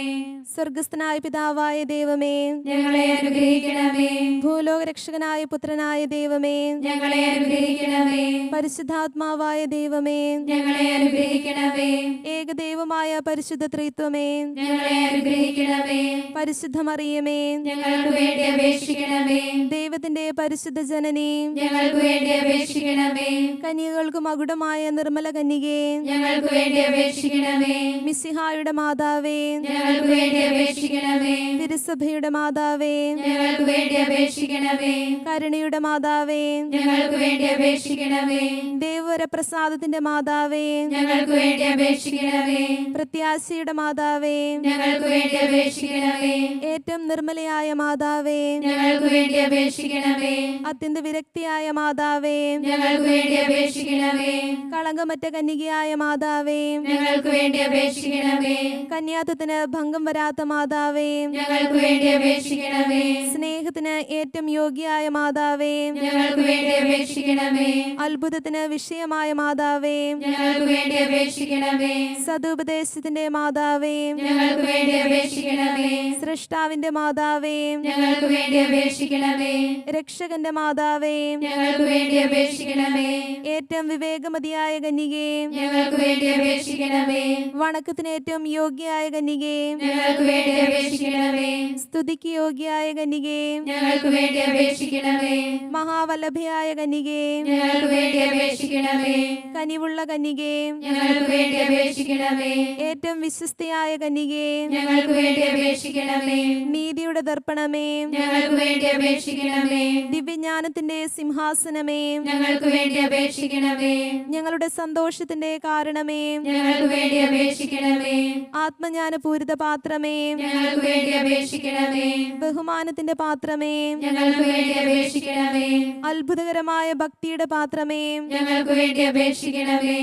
സ്വർഗസ്ഥനായ പിതാവായ ദൈവമേ, ഞങ്ങളെ അനുഗ്രഹിക്കണമേ. ഭൂലോകരക്ഷകനായ പുത്രനായ ദൈവമേ, ഞങ്ങളെ അനുഗ്രഹിക്കണമേ. പരിശുദ്ധാത്മാവായ ദൈവമേ, ഞങ്ങളെ അനുഗ്രഹിക്കണമേ. ഏകദൈവമായ പരിശുദ്ധ ത്രിത്വമേ, ഞങ്ങളെ അനുഗ്രഹിക്കണമേ. പരിശുദ്ധ മറിയമേ, ഞങ്ങൾക്ക് വേണ്ടി അപേക്ഷിക്കണമേ. ദൈവത്തിന്റെ പരിശുദ്ധ ജനനി, ഞങ്ങൾക്ക് വേണ്ടി അപേക്ഷിക്കണമേ. കന്യകൾക്ക് മകുടമായ നിർമ്മല കന്യകേ, ഞങ്ങൾക്ക് വേണ്ടി അപേക്ഷിക്കണമേ. മിശിഹായുടെ മാതാവേ, ഞങ്ങൾക്ക് വേണ്ടി അപേക്ഷിക്കണമേ. തിരുസഭയുടെ മാതാവേ, ഞങ്ങൾക്ക് വേണ്ടി അപേക്ഷിക്കണമേ. കരുണയുടെ മാതാവേ, ഞങ്ങൾക്ക് വേണ്ടി അപേക്ഷിക്കണമേ. ദേവവരപ്രസാദത്തിന്റെ മാതാവേ, ഞങ്ങൾക്ക് വേണ്ടി അപേക്ഷിക്കണമേ. പ്രത്യാശയുടെ മാതാവേ, ഞങ്ങൾക്ക് വേണ്ടി അപേക്ഷിക്കണമേ. ഏറ്റവും നിർമ്മലയായ മാതാവേ, ഞങ്ങൾക്ക് വേണ്ടി അപേക്ഷിക്കണമേ. അത്യന്ത വിരക്തിയായ മാതാവേ, ഞങ്ങൾക്ക് വേണ്ടി അപേക്ഷിക്കണമേ. കളങ്കമറ്റ കന്യകയായ മാതാവേ, ഞങ്ങൾക്ക് വേണ്ടി അപേക്ഷിക്കണമേ. കന്യാത്വത്തിന് ഭംഗം വരാത്ത മാതാവേ, ഞങ്ങൾക്ക് വേണ്ടി അപേക്ഷിക്കണമേ. സ്നേഹത്തിന് ഏറ്റവും യോഗ്യയായ മാതാവേ, ഞങ്ങൾക്ക് വേണ്ടി അപേക്ഷിക്കണമേ. അത്ഭുതത്തിന് വിഷയമായ മാതാവേ, ഞങ്ങൾക്ക് വേണ്ടി അപേക്ഷിക്കണമേ. സതുപദേശത്തിന്റെ മാതാവേ, ഞങ്ങൾക്ക് വേണ്ടി അപേക്ഷിക്കണമേ. സൃഷ്ടാവിന്റെ മാതാവേ, ഞങ്ങൾക്ക് വേണ്ടി അപേക്ഷിക്കണമേ. രക്ഷകന്റെ മാതാവേ, ഞങ്ങൾക്ക് വേണ്ടി അപേക്ഷിക്കണമേ. ഏറ്റവും വിവേകമതിയായ കന്യകേ, ഞങ്ങൾക്ക് വേണ്ടി അപേക്ഷിക്കണമേ. വണക്കത്തിന് ഏറ്റവും യോഗ്യയായ കന്യകേ, ഞങ്ങൾക്ക് വേണ്ടി അപേക്ഷിക്കണമേ. സ്തുതിക്ക് യോഗ്യയായ കന്യകേ, ഞങ്ങൾക്ക് വേണ്ടി അപേക്ഷിക്കണമേ. മഹാവല്ലഭയായ കന്യകേ, ഞങ്ങൾക്ക് വേണ്ടി അപേക്ഷിക്കണമേ. കനിവുള്ള കന്യകേ, ഞങ്ങൾക്ക് വേണ്ടി അപേക്ഷിക്കണമേ. ഏറ്റവും വിശ്വസ്തയായ കന്യകേ, ഞങ്ങൾക്ക് വേണ്ടി അപേക്ഷിക്കണമേ. നീതിയുടെ ദർപ്പണമേ, ഞങ്ങൾക്ക് വേണ്ടി അപേക്ഷിക്കണമേ. ദിവ്യജ്ഞാനത്തിന്റെ സിംഹാസനമേ, ഞങ്ങൾക്ക് വേണ്ടി അപേക്ഷിക്കണമേ. ഞങ്ങളുടെ സന്തോഷത്തിന്റെ കാരണമേ, ഞങ്ങൾക്ക് വേണ്ടി അപേക്ഷിക്കണമേ. ആത്മജ്ഞാനപൂരിത പാത്രമേ, ഞങ്ങൾക്ക് വേണ്ടി അപേക്ഷിക്കണമേ. ബഹുമാനത്തിന്റെ പാത്രമേ, ഞങ്ങൾക്ക് വേണ്ടി അപേക്ഷിക്കണമേ. അത്ഭുതകരമായ ഭക്തിയുടെ പാത്രമേ, ഞങ്ങൾക്ക് വേണ്ടി അപേക്ഷിക്കണമേ.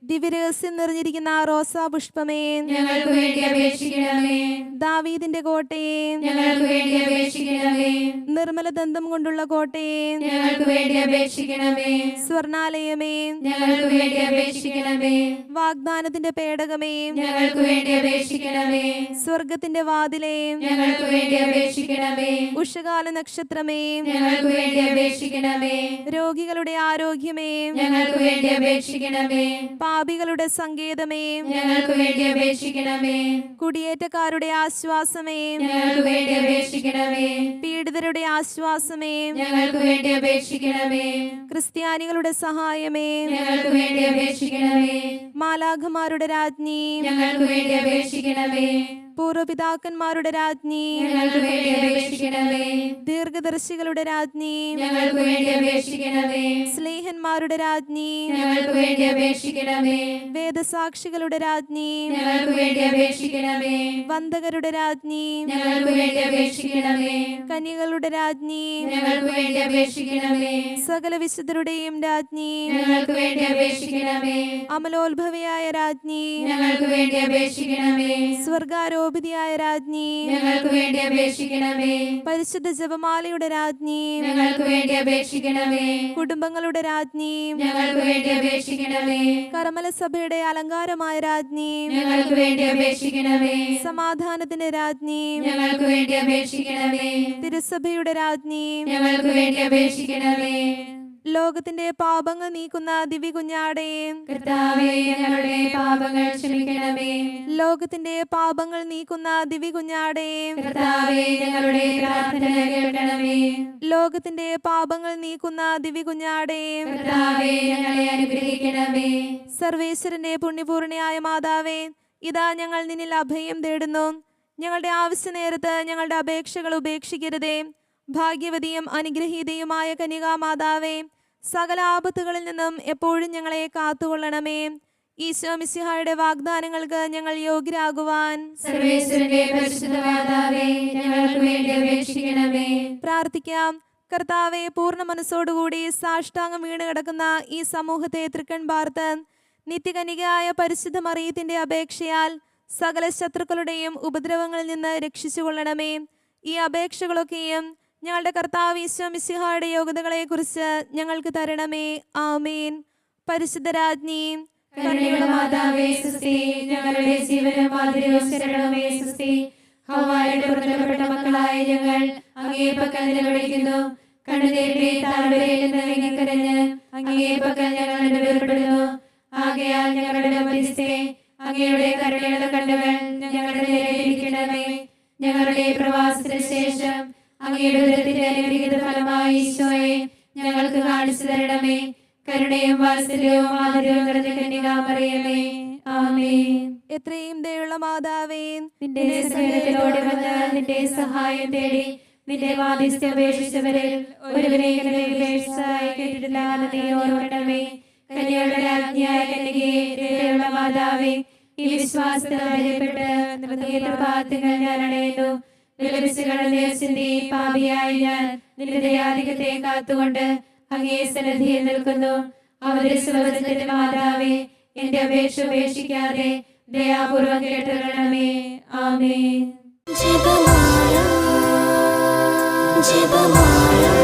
ദിവ്യരഹസ്യം നിറഞ്ഞിരിക്കുന്ന റോസാ പുഷ്പമേ, ഞങ്ങൾക്ക് വേണ്ടി അപേക്ഷിക്കണമേ. ദാവീദിന്റെ കോട്ടയെ, ഞങ്ങൾക്ക് വേണ്ടി അപേക്ഷിക്കണമേ. നിർമ്മല ദന്തം കൊണ്ടുള്ള കോട്ടയെ, ഞങ്ങൾക്ക് വേണ്ടി അപേക്ഷിക്കണമേ. സ്വർണാലയമേ, ഞങ്ങൾക്ക് വേണ്ടി അപേക്ഷിക്കണമേ. വാഗ്ദാനത്തിന്റെ പേടകമേ, ഞങ്ങൾക്ക് വേണ്ടി അപേക്ഷിക്കണമേ. സ്വർഗത്തിന്റെ വാതിലേ, ഞങ്ങൾക്ക് വേണ്ടി അപേക്ഷിക്കണമേ. ഉഷകാല നക്ഷത്രമേ, ഞങ്ങൾക്ക് വേണ്ടി അപേക്ഷിക്കണമേ. രോഗികളുടെ ആരോഗ്യമേ, ഞങ്ങൾക്ക് വേണ്ടി അപേക്ഷിക്കണമേ. പാപികളുടെ സങ്കേതമേ, ഞങ്ങൾക്ക് വേണ്ടി അപേക്ഷിക്കണമേ. കുടിയേറ്റക്കാരുടെ ആശ്വാസമേ, ഞങ്ങൾക്ക് വേണ്ടി അപേക്ഷിക്കണമേ. പീഡിതരുടെ ആശ്വാസമേ, ഞങ്ങൾക്ക് വേണ്ടി അപേക്ഷിക്കണമേ. ക്രിസ്ത്യാനികളുടെ സഹായമേ, ഞങ്ങൾക്ക് വേണ്ടി അപേക്ഷിക്കണമേ. മാലാഖമാരുടെ രാജ്ഞി, ഞങ്ങൾക്ക് വേണ്ടി അപേക്ഷിക്കണമേ. പൂർവപിതാക്കന്മാരുടെ രാജ്ഞി, ഞങ്ങൾക്ക് വേണ്ടി അപേക്ഷിക്കണമേ. ദീർഘദർശികളുടെ രാജ്ഞി, ഞങ്ങൾക്ക് വേണ്ടി അപേക്ഷിക്കണമേ. സ്നേഹന്മാരുടെ രാജ്ഞി, ഞങ്ങൾക്ക് വേണ്ടി അപേക്ഷിക്കണമേ. വേദസാക്ഷികളുടെ രാജ്ഞി, ഞങ്ങൾക്ക് വേണ്ടി അപേക്ഷിക്കണമേ. വന്ദകരുടെ രാജ്ഞി, ഞങ്ങൾക്ക് വേണ്ടി അപേക്ഷിക്കണമേ. കന്യകളുടെ രാജ്ഞി, ഞങ്ങൾക്ക് വേണ്ടി അപേക്ഷിക്കണമേ. സകല വിശുദ്ധരുടെയും രാജ്ഞി, ഞങ്ങൾക്ക് വേണ്ടി അപേക്ഷിക്കണമേ. അമലോത്ഭവയായ രാജ്ഞി, ഞങ്ങൾക്ക് വേണ്ടി അപേക്ഷിക്കണമേ. സ്വർഗാരോപിതയായ രാജ്ഞി, ഞങ്ങൾക്ക് വേണ്ടി അപേക്ഷിക്കണമേ. പരിശുദ്ധ ജപമാലയുടെ രാജ്ഞി, ഞങ്ങൾക്ക് വേണ്ടി അപേക്ഷിക്കണമേ. കുടുംബങ്ങളുടെ രാജ്ഞി, ഞങ്ങൾക്ക് വേണ്ടി അപേക്ഷിക്കണമേ. കർമ്മല സഭയുടെ അലങ്കാരമായ രാജ്ഞി, ഞങ്ങൾക്ക് വേണ്ടി അപേക്ഷിക്കണമേ. സമാധാനത്തിന്റെ രാജ്ഞി, ഞങ്ങൾക്ക് വേണ്ടി അപേക്ഷിക്കണമേ. തിരുസഭയുടെ രാജ്ഞി, ഞങ്ങൾക്ക് വേണ്ടി അപേക്ഷിക്കണമേ. ലോകത്തിന്റെ പാപങ്ങൾ നീക്കുന്ന ദിവ്യകുഞ്ഞാടേ, കർത്താവേ ഞങ്ങളുടെ പാപങ്ങൾ ക്ഷമിക്കണമേ. ലോകത്തിന്റെ പാപങ്ങൾ നീക്കുന്ന ദിവ്യകുഞ്ഞാടേ, കർത്താവേ ഞങ്ങളുടെ പ്രാർത്ഥന കേൾക്കണമേ. ലോകത്തിന്റെ പാപങ്ങൾ നീക്കുന്ന ദിവ്യകുഞ്ഞാടേ, കർത്താവേ ഞങ്ങളെ അനുഗ്രഹിക്കണമേ. സർവേശ്വരന്റെ പുണ്യപൂർണിയായ മാതാവേ, ഇതാ ഞങ്ങൾ നിന്നിൽ അഭയം തേടുന്നു. ഞങ്ങളുടെ ആവശ്യ നേരത്ത് ഞങ്ങളുടെ അപേക്ഷകൾ ഉപേക്ഷിക്കരുതേ. ഭാഗ്യവതിയും അനുഗ്രഹീതയുമായ കന്യകാമാതാവേ, സകല ആപത്തുകളിൽ നിന്നും എപ്പോഴും ഞങ്ങളെ കാത്തുകൊള്ളണമേ. ഈശോ മിശിഹായുടെ വാഗ്ദാനങ്ങൾക്ക് ഞങ്ങൾ യോഗ്യരാകുവാൻ സർവേശ്വരന്റെ പരിശുദ്ധ മാതാവേ ഞങ്ങൾക്ക് വേണ്ടി അപേക്ഷിക്കണമേ. പ്രാർത്ഥിക്കാം. കർത്താവെ, പൂർണ്ണ മനസ്സോടുകൂടി സാഷ്ടാംഗം വീണ് കിടക്കുന്ന ഈ സമൂഹത്തെ തൃക്കൺ പാർത്ത് നിത്യകന്യകയായ പരിശുദ്ധ മറിയത്തിന്റെ അപേക്ഷയാൽ സകല ശത്രുക്കളുടെയും ഉപദ്രവങ്ങളിൽ നിന്ന് രക്ഷിച്ചുകൊള്ളണമേ. ഈ അപേക്ഷകളൊക്കെയും ഞങ്ങളുടെ കർത്താവ് ഈശോ മിശിഹായുടെ യോഗ്യതകളെ കുറിച്ച് ഞങ്ങൾക്ക് തരണമേ. ആമേൻ. പരിശുദ്ധ രാജ്ഞി, കരുണയുള്ള മാതാവേ സുസ്തി. ഞങ്ങളുടെ ജീവനും മാതിരിയും ശരണമേ സുസ്തി. ഹവ്വായുടെ പുറത്തപ്പെട്ട മക്കളായ ഞങ്ങൾ അങ്ങേ പക്കൽ നിലവിളിക്കുന്നു. കണ്ണുനീരിന്റെ താഴ്വരയിൽ നിന്ന് വിങ്ങിക്കരഞ്ഞ് അങ്ങേ പക്കൽ ഞങ്ങൾ വേർപ്പെടുന്നു. ആകയാൽ ഞങ്ങളുടെ മധ്യസ്ഥേ, അങ്ങയുടെ കരുണയുള്ള കണ്ണുകൾ ഞങ്ങളുടെ നേരെ ഇരിക്കണമേ. ഞങ്ങളുടെ പ്രവാസത്തിന് ശേഷം അങ്ങയുടെ ഉദരത്തിന്റെ അനുഗ്രഹീത ഫലമായി ഈശോയെ ഞങ്ങൾക്ക് കാണിച്ചു തരണമേ. കരുണയും വാത്സല്യവും മാധുര്യവും നിറഞ്ഞ കന്യകാമറിയമേ, ആമേൻ. എത്രയും ദയുള്ള മാതാവേ, നിന്റെ സ്നേഹത്തിലൂടെ വന്ന് നിന്റെ സഹായം തേടി നിന്റെ മാധ്യസ്ഥ്യം അപേക്ഷിച്ചവരിൽ ഒരുവരെങ്കിലും ഉപേക്ഷിച്ചതായി കേട്ടിട്ടില്ലാതെ നീ ഓർക്കണമേ. കന്യകളുടെ രാജ്ഞിയായ കന്യകയെ, ദയുള്ള മാതാവേ, ഈ വിശ്വാസത്തിൽ ധൈര്യപ്പെട്ട് നിന്റെ പ്രഭാതങ്ങൾ ഞാൻ അണയുന്നു. വിലപിച്ചുകളുടെ ചിന്തി പാപിയായ ഞാൻ നിന്റെ ദയാധികത്തെ കാത്തുകൊണ്ട് അങ്ങേ സന്നിധിയിൽ നിൽക്കുന്നു. അവതരിച്ചവചനത്തിന്റെ മാതാവേ, എന്റെ അപേക്ഷ ഉപേക്ഷിക്കാതെ ദയാപൂർവം കേട്ടുകൊള്ളണമേ. ആമേൻ. ജപമാല